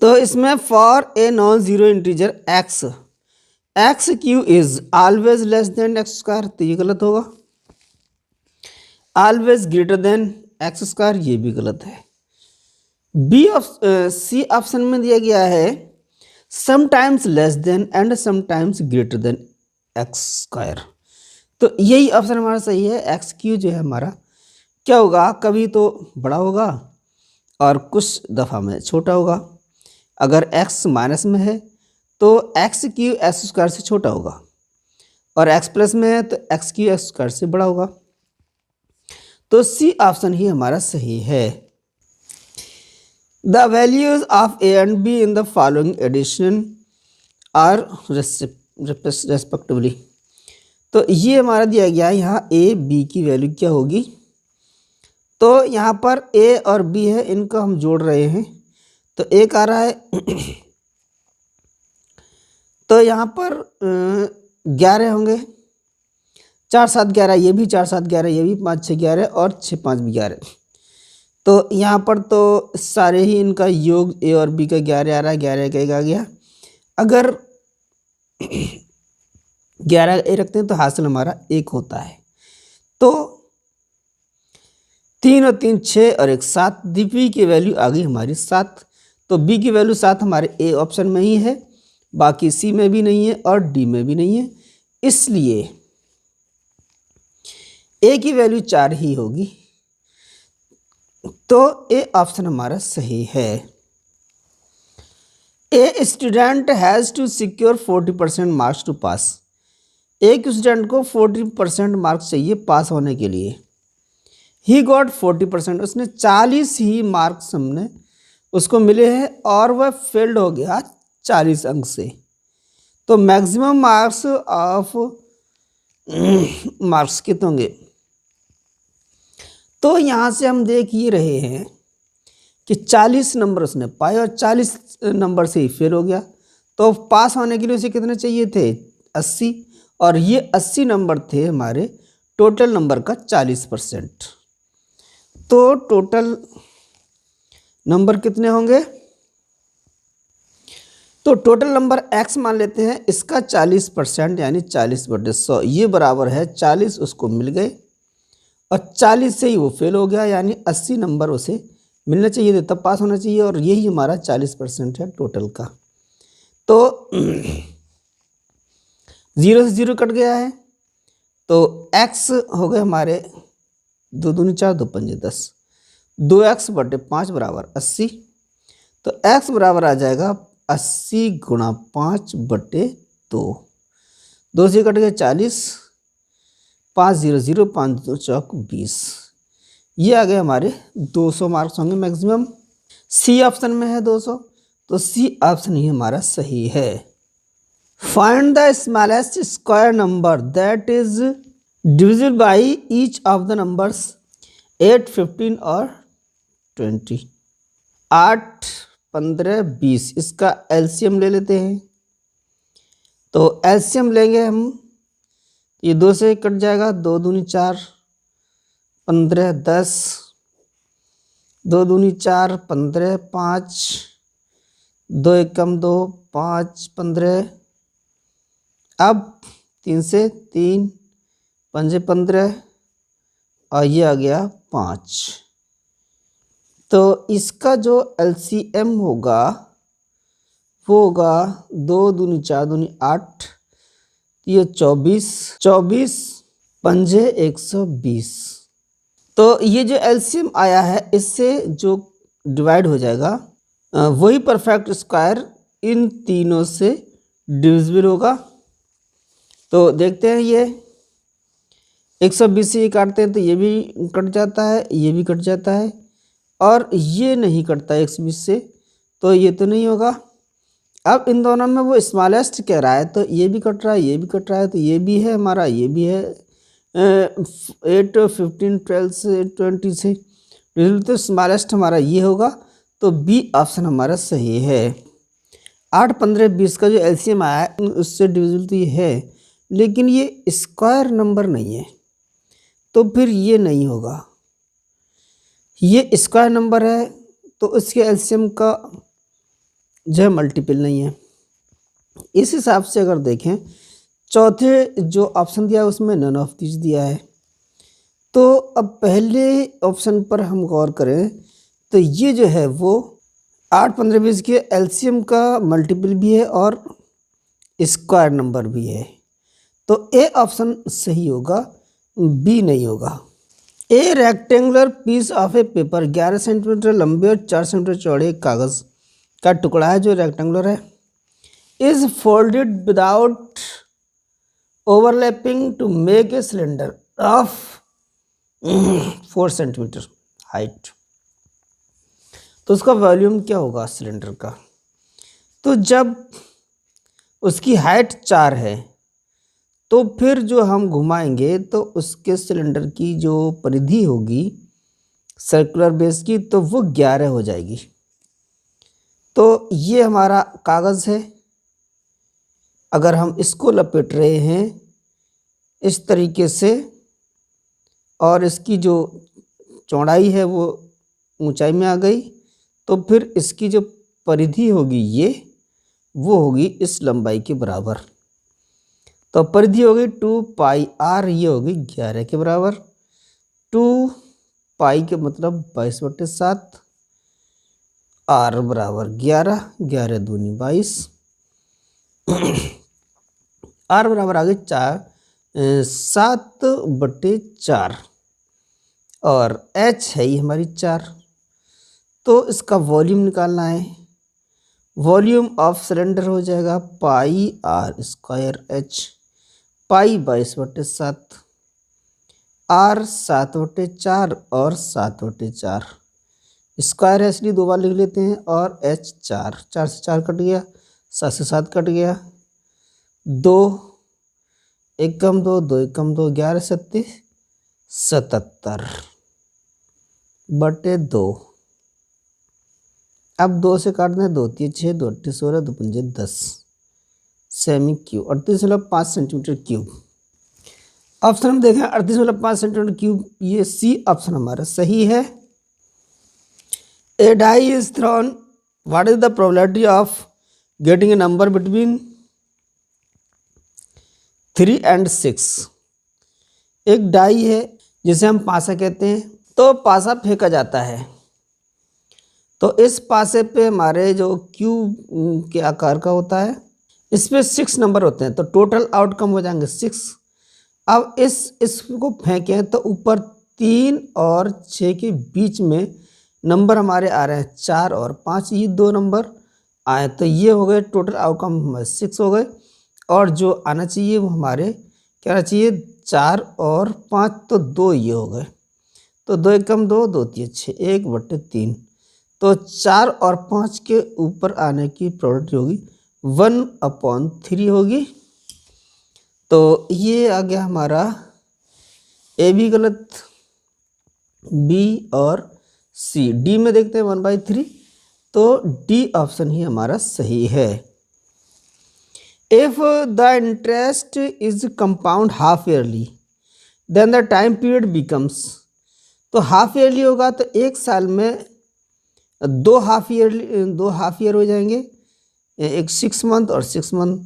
तो इसमें for a non zero integer x³ is always less than x², तो ये गलत होगा। ऑलवेज ग्रेटर देन x², ये भी गलत है। सी ऑप्शन में दिया गया है sometimes less than and sometimes greater than x², तो यही ऑप्शन हमारा सही है। x³ जो है हमारा क्या होगा, कभी तो बड़ा होगा और कुछ दफ़ा में छोटा होगा। अगर x माइनस में है तो x³ x² से छोटा होगा, और x प्लस में है तो x³ x² से बड़ा होगा। तो सी ऑप्शन ही हमारा सही है। The values of a and b in the following addition are respectively. तो ये हमारा दिया गया है, यहाँ ए बी की वैल्यू क्या होगी। तो यहाँ पर ए और बी है, इनको हम जोड़ रहे हैं। तो एक आ रहा है तो यहाँ पर 11 होंगे, 4 7 11, ये भी 4 7 11, ये भी 5 6 11 और 6 5 भी 11। तो यहाँ पर तो सारे ही इनका योग ए और बी का 11 आ रहा है, 11 का 1 आ गया। अगर 11 ए रखते हैं तो हासिल हमारा 1 होता है। तो 3 और 3 6 और 1 7, बी की वैल्यू आ गई हमारी 7। तो बी की वैल्यू 7 हमारे ए ऑप्शन में ही है, बाकी सी में भी नहीं है और डी में भी नहीं है, इसलिए ए की वैल्यू 4 ही होगी। तो ए ऑप्शन हमारा सही है। A student has to secure 40% marks to pass. एक स्टूडेंट को 40% मार्क्स चाहिए पास होने के लिए। ही गॉट 40%, उसने 40 ही मार्क्स हमने उसको मिले हैं और वह फेल्ड हो गया 40 अंक से। तो मैक्सिमम मार्क्स ऑफ मार्क्स कितने होंगे। तो यहाँ से हम देख ही रहे हैं कि 40 नंबर उसने पाए और 40 नंबर से ही फेल हो गया। तो पास होने के लिए उसे कितने चाहिए थे, 80, और ये 80 नंबर थे हमारे टोटल नंबर का 40%। तो टोटल नंबर कितने होंगे, तो टोटल नंबर x मान लेते हैं, इसका 40% यानी 40/100, ये बराबर है 40 उसको मिल गए और 40 से ही वो फेल हो गया, यानी 80 नंबर उसे मिलना चाहिए थे, तब पास होना चाहिए, और यही हमारा 40% है टोटल का। तो 0 से 0 कट गया है, तो x हो गए हमारे 2 दूनी 4 2 पंजे 10, 2x/5 बराबर 80। तो x बराबर आ जाएगा 80 गुणा 5/2, 2 से कट गए 40, 5 0 0, 5 2 चौक 20, ये आ गए हमारे 200 मार्क्स होंगे मैक्सिमम। सी ऑप्शन में है 200, तो सी ऑप्शन ही हमारा सही है। Find the smallest square number that is divisible by each of the numbers 8 15 और 20। 8 15 20, इसका एलसीएम ले लेते हैं। तो एलसीएम लेंगे हम, ये 2 से कट जाएगा, 2 दूनी 4 15 10, 2 दूनी 4 15 5, 2 एकम 2 5 15, अब 3 से 3 पंजे 15 और ये आ गया 5। तो इसका जो एलसीएम होगा वो होगा 2 दूनी 4 दूनी 8, ये 24 24 पंजे 120। तो ये जो एलसीएम आया है इससे जो डिवाइड हो जाएगा वही परफेक्ट स्क्वायर इन तीनों से डिविजिबल होगा। तो देखते हैं, ये 120 से ये काटते हैं तो ये भी कट जाता है, ये भी कट जाता है, और ये नहीं कटता 120 से, तो ये तो नहीं होगा। अब इन दोनों में वो स्मॉलेस्ट कह रहा है, तो ये भी कट रहा है, ये भी कट रहा है, तो ये भी है हमारा, ये भी है 8 15 12 से 20 से, तो स्मॉलेस्ट हमारा ये होगा। तो बी ऑप्शन हमारा सही है। 8 15 20 का जो एलसीएम आया है उससे डिविजिबल तो ये है, लेकिन ये स्क्वायर नंबर नहीं है, तो फिर ये नहीं होगा। ये स्क्वायर नंबर है तो इसके एलसीएम का जो है मल्टीपल नहीं है। इस हिसाब से अगर देखें, चौथे जो ऑप्शन दिया है उसमें नन ऑफ दिस दिया है। तो अब पहले ऑप्शन पर हम गौर करें तो ये जो है वो 8 15 20 के एलसीएम का मल्टीपल भी है और स्क्वायर नंबर भी है, तो ए ऑप्शन सही होगा, बी नहीं होगा। A rectangular piece of a paper 11 centimetre लंबे और 4 सेंटीमीटर चौड़े कागज़ का टुकड़ा है जो रेक्टेंगुलर है, is folded without overlapping to make a cylinder of 4 centimetre height. तो उसका वॉल्यूम क्या होगा सिलेंडर का? तो जब उसकी हाइट 4 है तो फिर जो हम घुमाएंगे तो उसके सिलेंडर की जो परिधि होगी सर्कुलर बेस की, तो वो 11 हो जाएगी। तो ये हमारा कागज़ है। अगर हम इसको लपेट रहे हैं इस तरीके से और इसकी जो चौड़ाई है वो ऊंचाई में आ गई, तो फिर इसकी जो परिधि होगी ये वो होगी इस लंबाई के बराबर। तो परिधि होगी 2 पाई r, ये होगी 11 के बराबर। 2 पाई के मतलब 22/7, r बराबर 11, 11 दूनी 22, r बराबर आ गई 7/4 और h है ये हमारी 4। तो इसका वॉल्यूम निकालना है। वॉल्यूम ऑफ सिलेंडर हो जाएगा पाई r स्क्वायर h, पाई 22/7, r 7/4 और 7/4, स्क्वायर है इसलिए 2 बार लिख लेते हैं, और h 4, 4 से 4 कट गया, 7 से 7 कट गया, 2 1 कम 2, 2 1 कम 2, 11 7 77/2। अब 2 से काट दें, 2 3 6, 2 8 16, 2 5 10 semi cube, 38.5 centimetre cube. Option हम देखें 38.5 सेंटीमीटर क्यूब, ये सी ऑप्शन हमारा सही है। A die is thrown, what is the probability of getting a number between 3 and 6? एक डाई है जिसे हम पासा कहते हैं। तो पासा फेंका जाता है, तो इस पासे पे हमारे जो क्यूब के आकार का होता है, इस पे 6 नंबर होते हैं, तो टोटल आउटकम हो जाएंगे 6। अब इसको फेंकें तो ऊपर 3 और 6 के बीच में नंबर हमारे आ रहे हैं 4 और 5, ये 2 नंबर आए, तो ये हो गए टोटल आउटकम हमारे 6 हो गए। और जो आना चाहिए वो हमारे क्या आना चाहिए 4 और 5, तो 2 ये हो गए। तो 2 1 कम 2, 2 3 6, 1/3। तो 4 और 5 के ऊपर आने की प्रोबेबिलिटी होगी 1/3 होगी। तो ये आ गया हमारा ए भी गलत, बी और सी। डी में देखते हैं 1/3, तो डी ऑप्शन ही हमारा सही है। If the interest is compound half yearly then the time period becomes, तो हाफ ईयरली होगा तो एक साल में 2 हाफ ईयर हो जाएंगे, एक 6 मंथ और 6 मंथ,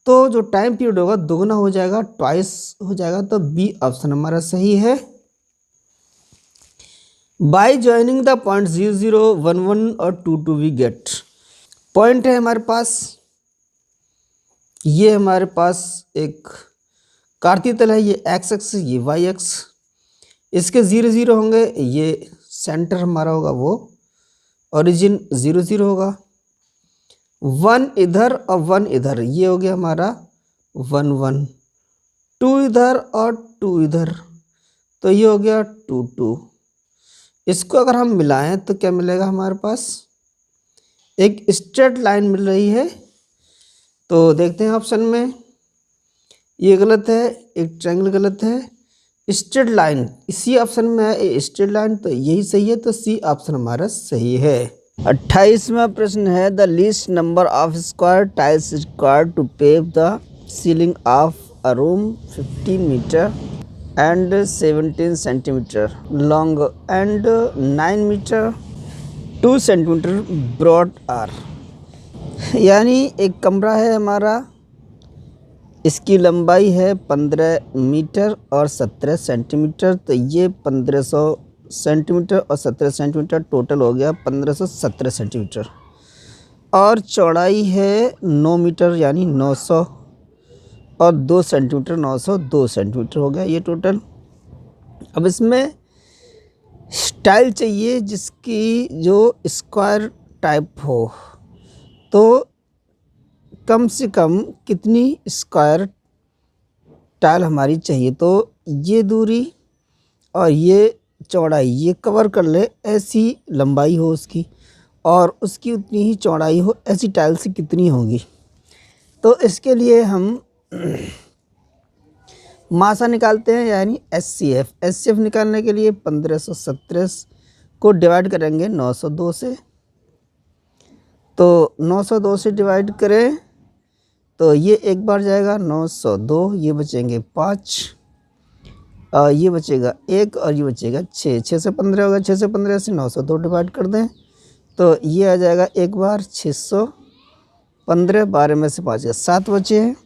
तो जो टाइम पीरियड होगा दोगुना हो जाएगा, ट्वाइस हो जाएगा, तो बी ऑप्शन हमारा सही है। बाय ज्वाइनिंग द पॉइंट 0 0 1 1 और 2 2 वी गेट, पॉइंट है हमारे पास, ये हमारे पास एक कार्तीय तल है, ये एक्स एक्स, ये वाई एक्स, इसके 0 0 होंगे, ये सेंटर हमारा होगा, वो ओरिजिन 0 0 होगा, 1 इधर और 1 इधर, ये हो गया हमारा 1 1, 2 इधर और 2 इधर, तो ये हो गया 2 2। इसको अगर हम मिलाएं तो क्या मिलेगा हमारे पास, एक स्ट्रेट लाइन मिल रही है। तो देखते हैं ऑप्शन में, ये गलत है, एक ट्रायंगल गलत है, स्ट्रेट लाइन इसी ऑप्शन में है, स्ट्रेट लाइन, तो यही सही है, तो सी ऑप्शन हमारा सही है। 28वां प्रश्न है, the least number of square tiles required to pave the ceiling of a room 15 metre and 17 centimeter long and 9 meter 2 centimeter broad are, यानी एक कमरा है हमारा, इसकी लंबाई है 15 मीटर और 17 सेंटीमीटर, तो ये 1500 सेंटीमीटर और 17 सेंटीमीटर टोटल हो गया 1517 सेंटीमीटर, और चौड़ाई है 9 मीटर यानी 900 और 2 सेंटीमीटर 902 सेंटीमीटर हो गया ये टोटल। अब इसमें स्टाइल चाहिए जिसकी जो स्क्वायर टाइप हो, तो कम से कम कितनी स्क्वायर टाइल हमारी चाहिए, तो ये दूरी और ये चौड़ाई ये कवर कर ले, ऐसी लंबाई हो उसकी और उसकी उतनी ही चौड़ाई हो, ऐसी टाइल्स कितनी होगी। तो इसके लिए हम मासा निकालते हैं, यानी एचसीएफ। एचसीएफ निकालने के लिए 1517 को डिवाइड करेंगे 902 से। तो 902 से डिवाइड करें तो ये एक बार जाएगा 902, ये बचेंगे 5, ये बचेगा 1 और ये बचेगा 6। 6 से 15 होगा, 6 से 15 से 902 डिवाइड कर दें तो ये आ जाएगा एक बार 615, 12 में से 5 गया 7 बचे हैं,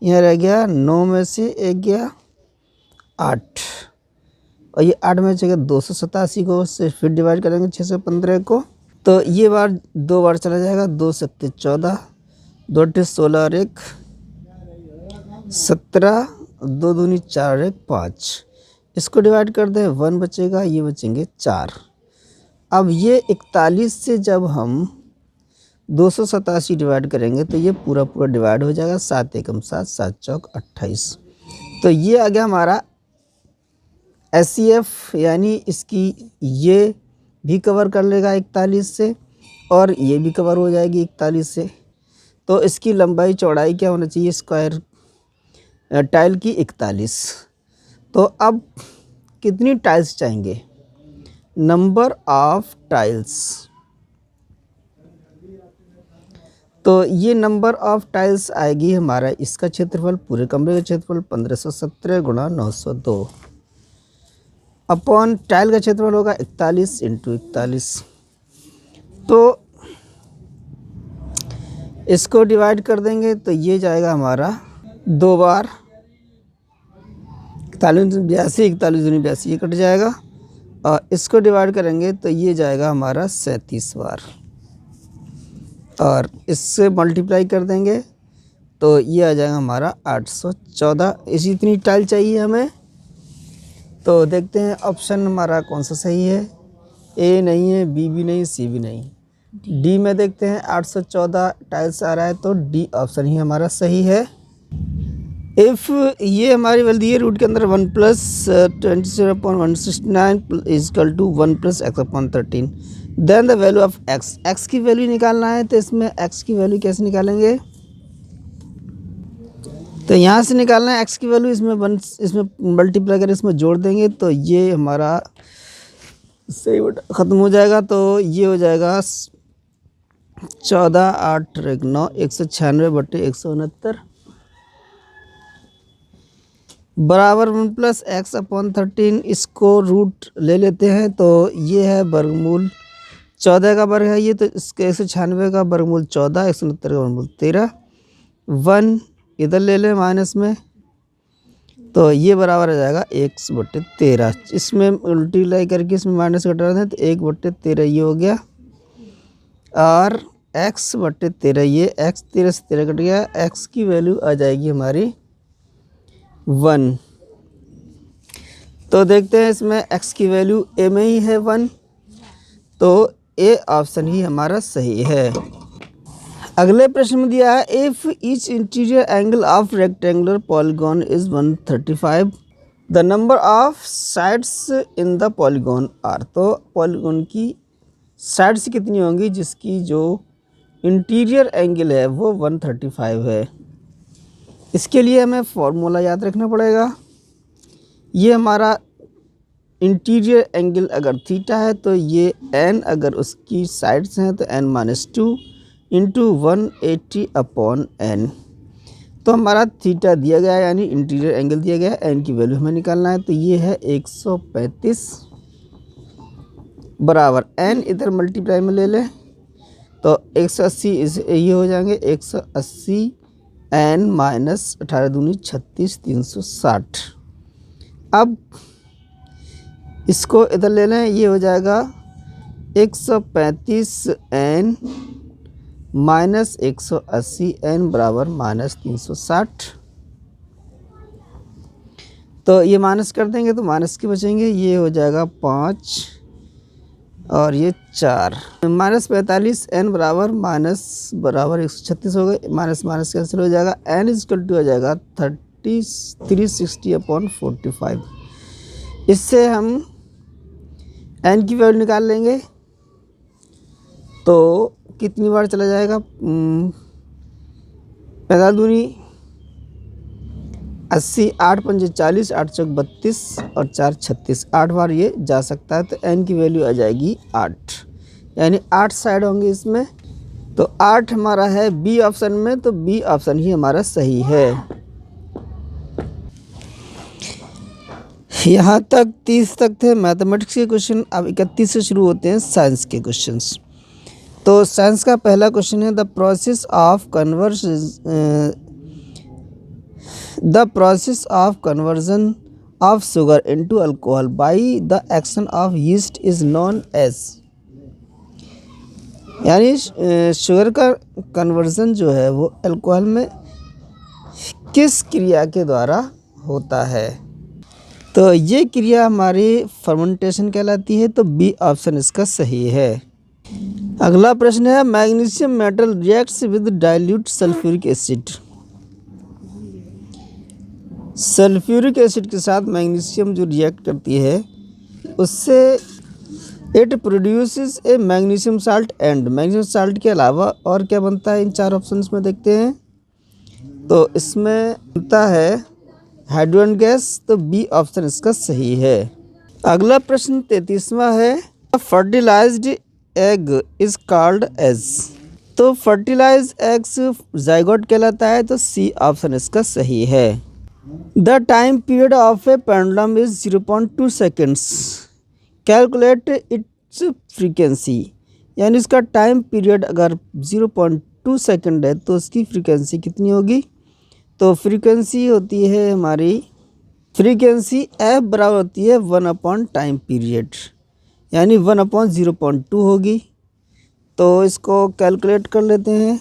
यहाँ रह गया 9 में से 1 गया 8, और ये 8 में बचेगा 287 को से फिर डिवाइड करेंगे 6 से 15 को, तो ये बार 2 बार चला जाएगा, 2 7 14, 2 8 16 और 1 17, 2 दूनी 4 और 1 5। इसको डिवाइड कर दें 1 बचेगा, ये बचेंगे 4। अब ये 41 से जब हम 287 डिवाइड करेंगे तो ये पूरा पूरा डिवाइड हो जाएगा, 7 एकम 7, 7 चौक 28। तो ये आ गया हमारा एचसीएफ, यानी इसकी ये भी कवर कर लेगा 41 से और ये भी कवर हो जाएगी 41 से। तो इसकी लंबाई चौड़ाई क्या होना चाहिए स्क्वायर टाइल की 41। तो अब कितनी टाइल्स चाहेंगे, नंबर ऑफ टाइल्स। तो ये नंबर ऑफ टाइल्स आएगी हमारा, इसका क्षेत्रफल पूरे कमरे का क्षेत्रफल 1517 गुणा 902 अपॉन टाइल का क्षेत्रफल होगा 41 × 41। तो इसको डिवाइड कर देंगे तो ये जाएगा हमारा 2 बार 41 82, 41 दूनी 82, ये कट जाएगा, और इसको डिवाइड करेंगे तो ये जाएगा हमारा 37 बार, और इससे मल्टीप्लाई कर देंगे तो ये आ जाएगा हमारा 814। इसी इतनी टाइल चाहिए हमें। तो देखते हैं ऑप्शन हमारा कौन सा सही है। ए नहीं है, बी भी नहीं, सी भी नहीं, डी में देखते हैं 814 टाइल्स आ रहा है, तो डी ऑप्शन ही हमारा सही है। इफ़ ये हमारी वैल्यू दी है रूट के अंदर 1 + 27/169 equal to 1 + x/13, then the value of x। x की वैल्यू निकालना है, तो इसमें x की वैल्यू कैसे निकालेंगे, तो यहाँ से निकालना है x की वैल्यू, इसमें मल्टीप्लाई कर इसमें जोड़ देंगे तो ये हमारा सही ख़त्म हो जाएगा। तो ये हो जाएगा 14 8 9 196/169 बराबर 1 + x/13। इसको रूट ले लेते हैं तो ये है वर्गमूल 14 का वर्ग है ये, तो इसके 196 का वर्गमूल 14, 169 का वर्गमूल 13, 1 इधर ले लें माइनस में, तो ये बराबर आ जाएगा 1/13। इसमें मल्टीप्लाई करके इसमें माइनस घटा दें तो 1/13 ये हो गया, और x/13 ये x 13 से 13 कट गया, x की वैल्यू आ जाएगी हमारी 1। तो देखते हैं इसमें x की वैल्यू a में ही है 1, तो ए ऑप्शन ही हमारा सही है। अगले प्रश्न में दिया है if each interior angle of rectangular polygon is 135, the number of sides in the polygon are. तो पॉलीगॉन की साइड्स कितनी होंगी जिसकी जो इंटीरियर एंगल है वो 135 है। इसके लिए हमें फॉर्मूला याद रखना पड़ेगा। ये हमारा इंटीरियर एंगल अगर थीटा है तो ये n अगर उसकी साइड्स हैं तो n-2 × 180/n। तो हमारा थीटा दिया गया है, यानी इंटीरियर एंगल दिया गया है, n की वैल्यू हमें निकालना है, तो ये है 135 बराबर n इधर मल्टीप्लाई में ले लें तो 180 ये हो जाएंगे 180 n - 18 दूनी 36 360। अब इसको इधर ले लें, ये हो जाएगा 135 n - 180 n बराबर -360। तो ये माइनस कर देंगे तो माइनस के बचेंगे, ये हो जाएगा 5 और ये 4, -45 n बराबर बराबर 136 हो गए, माइनस माइनस कैंसिल हो जाएगा, n = हो जाएगा 360/45। इससे हम n की वैल्यू निकाल लेंगे तो कितनी बार चला जाएगा, 45 दूनी 80, 8 पंजे 40, 8 चौक 32 और 4 36, 8 बार ये जा सकता है। तो n की वैल्यू आ जाएगी 8, यानी 8 साइड होंगे इसमें। तो 8 हमारा है बी ऑप्शन में, तो बी ऑप्शन ही हमारा सही है। यहाँ तक 30 तक थे मैथमेटिक्स के क्वेश्चन। अब 31 से शुरू होते हैं साइंस के क्वेश्चंस। तो साइंस का पहला क्वेश्चन है the process of conversion of sugar into alcohol by the action of yeast is known as. यानी शुगर का कन्वर्जन जो है वो अल्कोहल में किस क्रिया के द्वारा होता है। तो ये क्रिया हमारी फर्मेंटेशन कहलाती है। तो बी ऑप्शन इसका सही है। अगला प्रश्न है magnesium metal reacts with dilute sulphuric acid. Sulphuric acid के साथ मैग्नीशियम जो रिएक्ट करती है उससे it produces A magnesium salt and. Magnesium salt के अलावा और क्या बनता है इन चार ऑप्शंस में देखते हैं। तो इसमें बनता है हाइड्रोजन गैस। तो बी ऑप्शन इसका सही है। अगला प्रश्न 33वां है fertilised egg is called as. तो फर्टिलाइज एग्स जाइगोट कहलाता है। तो सी ऑप्शन इसका सही है। The time period of a pendulum is 0.2 seconds. Calculate its frequency. यानी इसका टाइम पीरियड अगर 0.2 सेकेंड है तो उसकी फ्रीक्वेंसी कितनी होगी। तो फ्रीक्वेंसी होती है हमारी फ्रीक्वेंसी एफ बराबर होती है 1 टाइम पीरियड, यानी 1/0.2 होगी। तो इसको कैलकुलेट कर लेते हैं।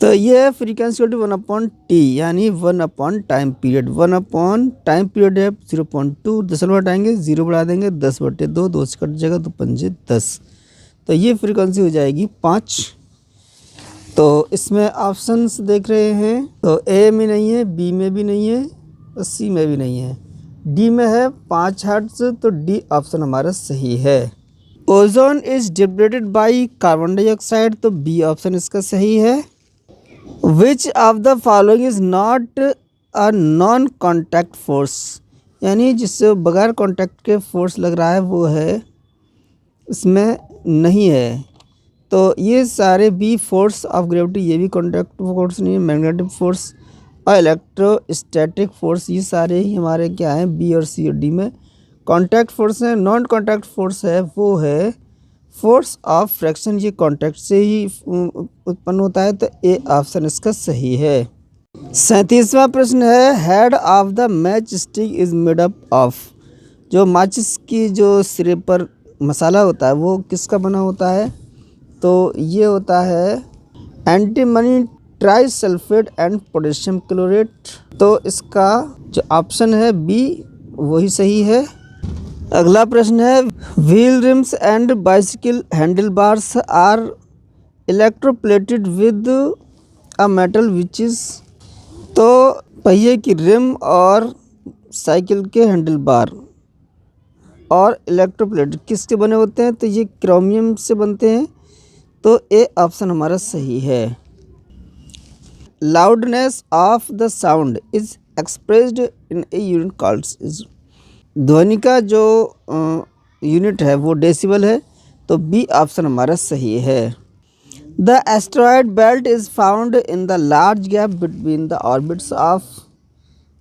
तो ये फ्रीक्वेंसी होती है 1/t, यानी 1 टाइम पीरियड। 1 टाइम पीरियड है 0.2, दशमलव हटाएंगे 0 बढ़ा देंगे 10/2, 2 से कट जाएगा तो 5 10। तो ये फ्रीक्वेंसी हो जाएगी 5। तो इसमें ऑप्शंस देख रहे हैं तो ए में नहीं है, बी में भी नहीं है और सी में भी नहीं है। डी में है 5 हर्ट्ज। तो डी ऑप्शन हमारा सही है। Ozone is depleted by carbon dioxide. तो बी ऑप्शन इसका सही है। Which of the following is not a non contact force. यानी जिससे बगैर कॉन्टैक्ट के फोर्स लग रहा है वो है इसमें नहीं है। तो ये सारे बी फोर्स ऑफ ग्रेविटी, ये भी कॉन्टैक्ट फोर्स नहीं है। मैग्नेटिक फोर्स और इलेक्ट्रोस्टैटिक फोर्स ये सारे ही हमारे क्या हैं बी और सी और डी में कॉन्टैक्ट फोर्स है। नॉन कॉन्टैक्ट फोर्स है वो है फोर्स ऑफ फ्रैक्शन। ये कॉन्टैक्ट से ही उत्पन्न होता है। तो ए ऑप्शन इसका सही है। 37वां प्रश्न है head of the match stick is made up of. जो माचिस की जो सिरे पर मसाला होता है वो किसका बना होता है। तो ये होता है antimony trisulphate and potassium chlorate. तो इसका जो ऑप्शन है बी वही सही है। अगला प्रश्न है wheel rims and bicycle handle bars are electroplated with a metal which is. तो पहिए की रिम और साइकिल के हैंडल बार और इलेक्ट्रोप्लेटेड किसके बने होते हैं। तो ये क्रोमियम से बनते हैं। तो ए ऑप्शन हमारा सही है। Loudness of the sound is expressed in a unit called is. ध्वनि का जो यूनिट है वो डेसिबल है। तो बी ऑप्शन हमारा सही है। The asteroid belt is found in the large gap between the orbits of.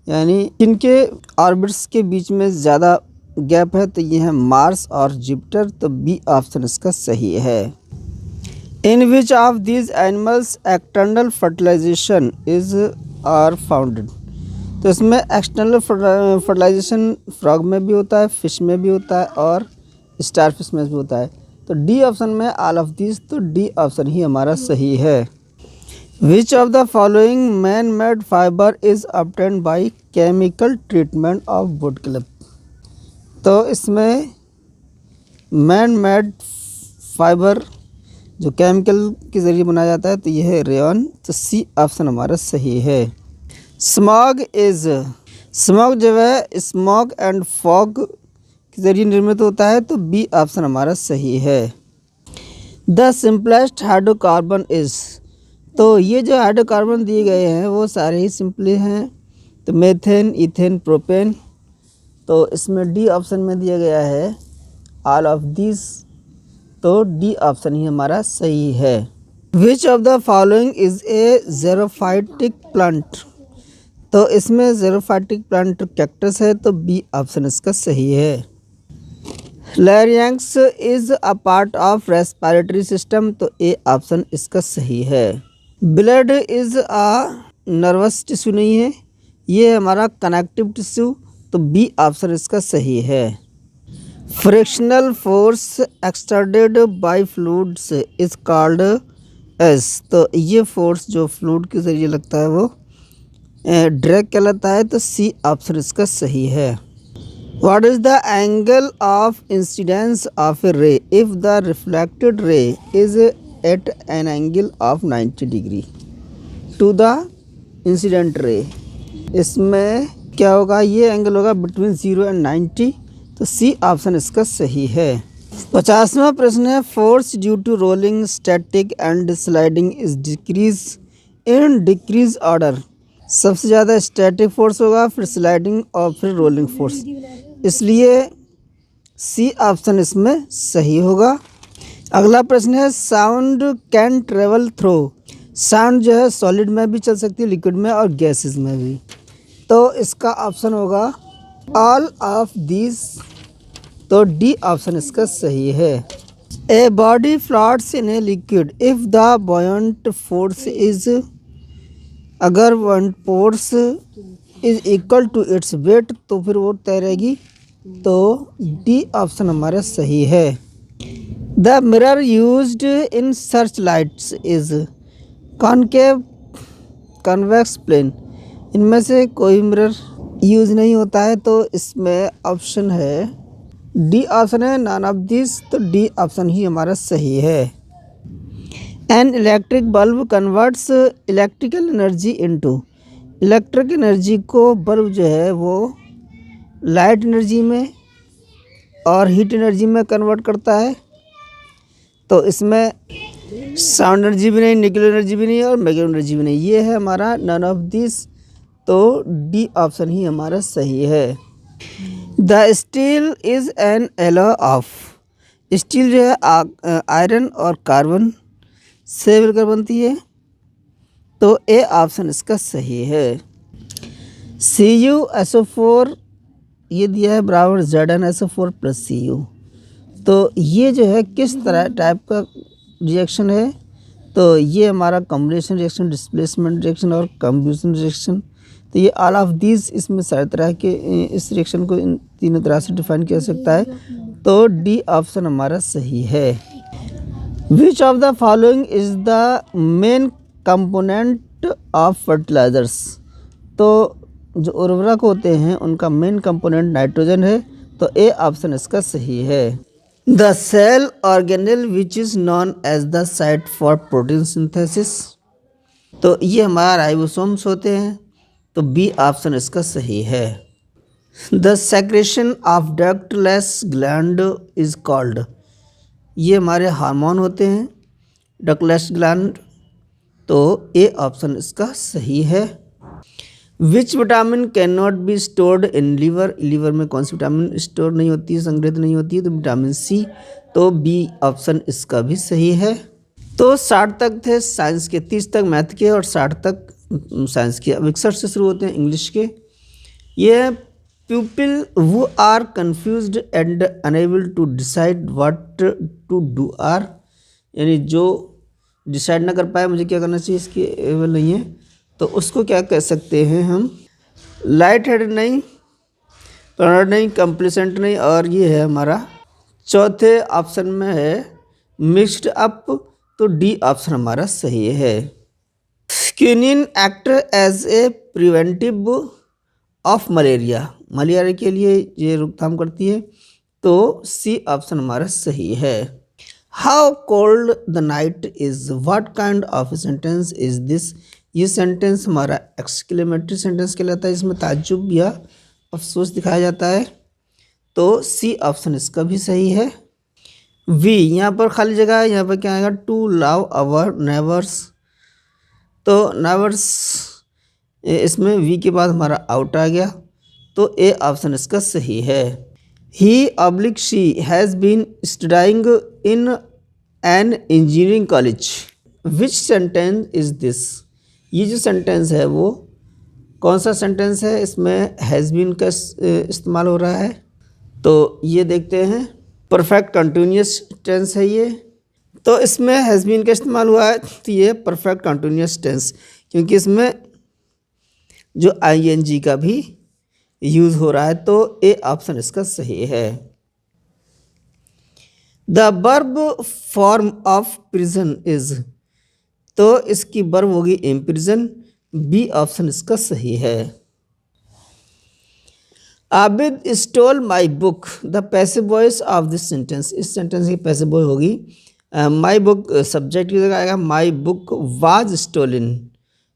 यानी इनके ऑर्बिट्स के बीच में ज़्यादा गैप है। तो ये है मार्स और जुपिटर। तो बी ऑप्शन इसका सही है। In which of these animals external fertilisation is are founded. तो इसमें एक्सटर्नल फर्टिलाइजेशन फ्रॉग में भी होता है, फिश में भी होता है और स्टारफिश में भी होता है। तो डी ऑप्शन में ऑल ऑफ दिस। तो डी ऑप्शन ही हमारा सही है। Which of the following man made fibre is obtained by chemical treatment of would clip. तो इसमें मैन मेड फाइबर जो केमिकल के ज़रिए बनाया जाता है तो यह है रेयन। तो सी ऑप्शन हमारा सही है। स्मॉग जो है स्मॉग एंड फॉग के जरिए निर्मित होता है, तो बी ऑप्शन हमारा सही है। द सिंपलेस्ट हाइड्रोकार्बन इज, तो ये जो हाइड्रोकार्बन दिए गए हैं वो सारे ही सिंपल हैं, तो मेथेन, इथेन, प्रोपेन, तो इसमें डी ऑप्शन में दिया गया है ऑल ऑफ दिस, तो डी ऑप्शन ही हमारा सही है। Which of the following is a xerophytic plant, तो इसमें ज़ेरोफाइटिक प्लांट कैक्टस है, तो बी ऑप्शन इसका सही है। Larynx is a part of respiratory system, तो ए ऑप्शन इसका सही है। Blood is a nervous tissue नहीं है, ये हमारा कनेक्टिव टिश्यू, तो बी ऑप्शन इसका सही है। Frictional force exerted by fluids is called S, तो ये फोर्स जो फ्लूइड के जरिए लगता है वो ड्रैग कहलाता है, तो सी ऑप्शन इसका सही है। What is the angle of incidence of a ray if the reflected ray is at an angle of 90 degree to the incident ray, इसमें क्या होगा, ये एंगल होगा बिटवीन 0 एंड 90, तो सी ऑप्शन इसका सही है। 50वां प्रश्न है, force due to rolling, static and sliding is decrease in decrease order, सबसे ज़्यादा स्टैटिक फोर्स होगा, फिर स्लाइडिंग और फिर रोलिंग फोर्स, इसलिए सी ऑप्शन इसमें सही होगा। अगला प्रश्न है, sound can travel through, sound जो है सॉलिड में भी चल सकती है, लिक्विड में और गैसेस में भी, तो इसका ऑप्शन होगा ऑल ऑफ दिस, तो डी ऑप्शन इसका सही है। A body floats in a liquid if the buoyant force is, अगर buoyant force is equal to its weight, तो फिर वो तैरेगी, तो डी ऑप्शन हमारा सही है। The mirror used in search lights is concave, convex, plane, इनमें से कोई मिरर यूज नहीं होता है, तो इसमें ऑप्शन है डी ऑप्शन है नॉन ऑफ दिस, तो डी ऑप्शन ही हमारा सही है। An electric bulb converts electrical energy into, electric energy को बल्ब जो है वो लाइट एनर्जी में और हीट एनर्जी में कन्वर्ट करता है, तो इसमें साउंड एनर्जी भी नहीं, न्यूक्लियर एनर्जी भी नहीं और मैग्नेटिक एनर्जी भी नहीं, ये है हमारा नन ऑफ दिस, तो डी ऑप्शन ही हमारा सही है। The steel is an alloy of, steel जो है आयरन और कार्बन से मिलकर बनती है, तो ए ऑप्शन इसका सही है। CuSO4 ये दिया है बराबर ZnSO4 प्लस Cu, तो ये जो है किस तरह टाइप का रिएक्शन है, तो ये हमारा कॉम्बिनेशन रिएक्शन, डिस्प्लेसमेंट रिएक्शन और कम्ब्यूशन रिएक्शन, तो ये ऑल ऑफ दीज, इसमें सारे तरह के इस रिएक्शन को इन तीनों तरह से डिफाइन किया जा सकता है, तो डी ऑप्शन हमारा सही है। Which of the following is the main component of fertilizers, तो जो उर्वरक होते हैं उनका मेन कंपोनेंट नाइट्रोजन है, तो ए ऑप्शन इसका सही है। The cell organelle which is known as the site for protein synthesis, तो ये हमारा राइबोसोम्स होते हैं, तो बी ऑप्शन इसका सही है। The secretion of ductless gland is called, ये हमारे हार्मोन होते हैं डक्टलेस ग्लैंड, तो ए ऑप्शन इसका सही है। Which vitamin can not be stored in liver, liver में कौन सी विटामिन स्टोर नहीं होती है, संग्रहित नहीं होती है, तो विटामिन सी, तो बी ऑप्शन इसका भी सही है। तो 60 तक थे साइंस के, 30 तक मैथ के और 60 तक साइंस के। अब 61 से शुरू होते हैं इंग्लिश के। ये people who are confused and unable to decide what to do are, यानी जो डिसाइड ना कर पाए मुझे क्या करना चाहिए, इसकी एबल नहीं है, तो उसको क्या कह सकते हैं हम, लाइट हेडेड नहीं, प्लानर नहीं, कंप्लीसेंट नहीं, और ये है हमारा चौथे ऑप्शन में है मिक्स्ड अप, तो डी ऑप्शन हमारा सही है। Quinine act as a preventive of malaria, malaria के लिए ये रोकथाम करती है, तो सी ऑप्शन हमारा सही है। How cold the night is, what kind of sentence is this, ये सेंटेंस हमारा एक्सक्लेमेटरी सेंटेंस कहलाता है, इसमें ताज्जुब या अफसोस दिखाया जाता है, तो सी ऑप्शन इसका भी सही है। वी, यहाँ पर खाली जगह है, यहाँ पर क्या आएगा, टू लव आवर नेबर्स, तो नेबर्स इसमें वी के बाद हमारा आउट आ गया, तो ए ऑप्शन इसका सही है। He oblique she has been studying in an engineering college, which sentence is this. ये जो सेंटेंस है वो कौन सा सेंटेंस है, इसमें हैज़ बीन का इस्तेमाल हो रहा है, तो ये देखते हैं। परफेक्ट कंटिन्यूस टेंस है ये, तो इसमें हैज़ बीन का इस्तेमाल हुआ है, तो ये परफेक्ट कंटिन्यूस टेंस, क्योंकि इसमें जो आईएनजी का भी यूज़ हो रहा है, तो ए ऑप्शन इसका सही है। The verb form of prison is, तो इसकी वर्ब होगी इम्प्रिजन, बी ऑप्शन इसका सही है। Abid stole my book, the passive voice of this sentence, इस सेंटेंस की पैसिव वॉइस होगी माई बुक, सब्जेक्ट की जगह आएगा my book was stolen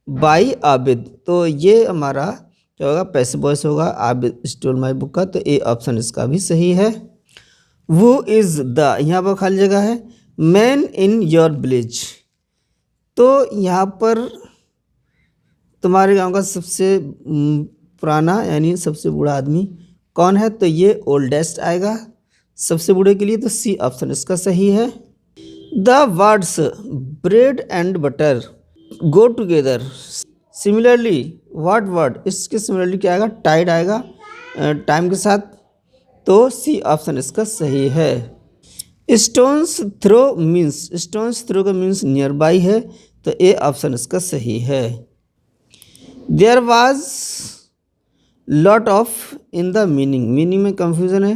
by Abid, तो ये हमारा क्या होगा, पैसिव वॉइस होगा आबिद स्टोल माई बुक का, तो ए ऑप्शन इसका भी सही है। वो इज़ द, यहाँ पर खाली जगह है, मैन इन योर विलेज, तो यहाँ पर तुम्हारे गांव का सबसे पुराना यानी सबसे बूढ़ा आदमी कौन है, तो ये ओल्डेस्ट आएगा सबसे बूढ़े के लिए, तो सी ऑप्शन इसका सही है। The words bread and butter go together similarly, what word, इसके सिमिलरली क्या आएगा, टाइड आएगा टाइम के साथ, तो सी ऑप्शन इसका सही है। Stones throw means, stones throw का मीन्स नियर बाई है, तो ए ऑप्शन इसका सही है। There was lot of in the meaning, meaning में कंफ्यूजन है,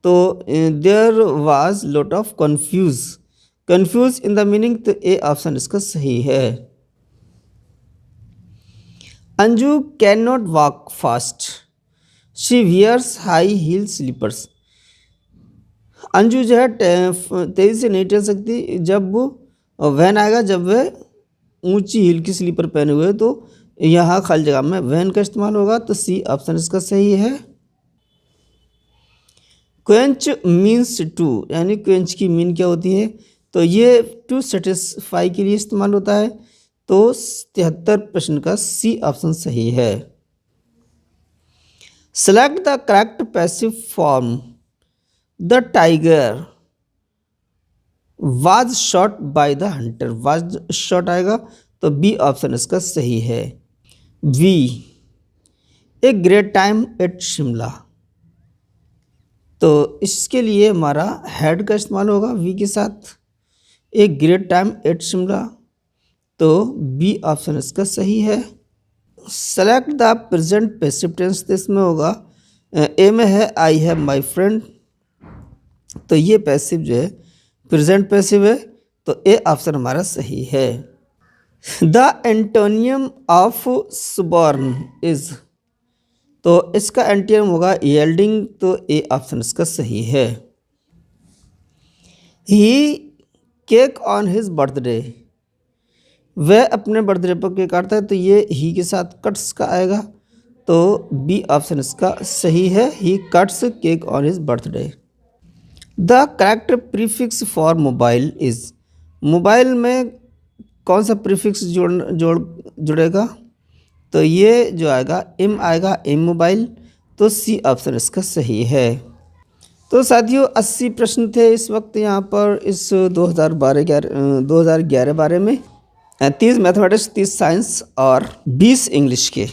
तो there was lot of confuse in the meaning, तो ए ऑप्शन इसका सही है। Anju can not walk fast, she wears high heel slippers, Anju जो है तेज़ी से नहीं चल सकती, जब वो वैन आएगा जब वह ऊंची हील की स्लीपर पहने हुए, तो यहाँ खाली जगह में वैन का इस्तेमाल होगा, तो सी ऑप्शन इसका सही है। क्वेंच मीन्स टू, यानी क्वेंच की मीन क्या होती है, तो ये टू सेटिस्फाई के लिए इस्तेमाल होता है, तो 73 प्रश्न का सी ऑप्शन सही है। Select the correct passive form, the tiger was shot by the hunter, was shot आएगा, तो बी ऑप्शन इसका सही है। We, a great time at Shimla, तो इसके लिए हमारा हेड का इस्तेमाल होगा वी के साथ, a great time at Shimla, तो बी ऑप्शन इसका सही है। Select the present passive tense, तो इसमें होगा ए में है आई हैव माई फ्रेंड, तो ये पैसिव जो है प्रेजेंट पैसिव है, तो ए ऑप्शन हमारा सही है। द एंटोनियम ऑफ सुबॉर्न इज, तो इसका एंटोनियम होगा येल्डिंग, तो ए ऑप्शन इसका सही है। ही केक ऑन हिज बर्थडे, वह अपने बर्थडे पर केक काटता है, तो ये ही के साथ कट्स का आएगा, तो बी ऑप्शन इसका सही है, ही cuts cake on his birthday. The correct prefix for mobile is, mobile में कौन सा प्रीफिक्स जुड़ेगा, तो ये जो आएगा एम आएगा, एम मोबाइल, तो सी ऑप्शन इसका सही है। तो साथियों 80 प्रश्न थे इस वक्त यहाँ पर इस 2011 बारे में, 30 मैथमेटिक्स, 30 साइंस और 20 इंग्लिश के।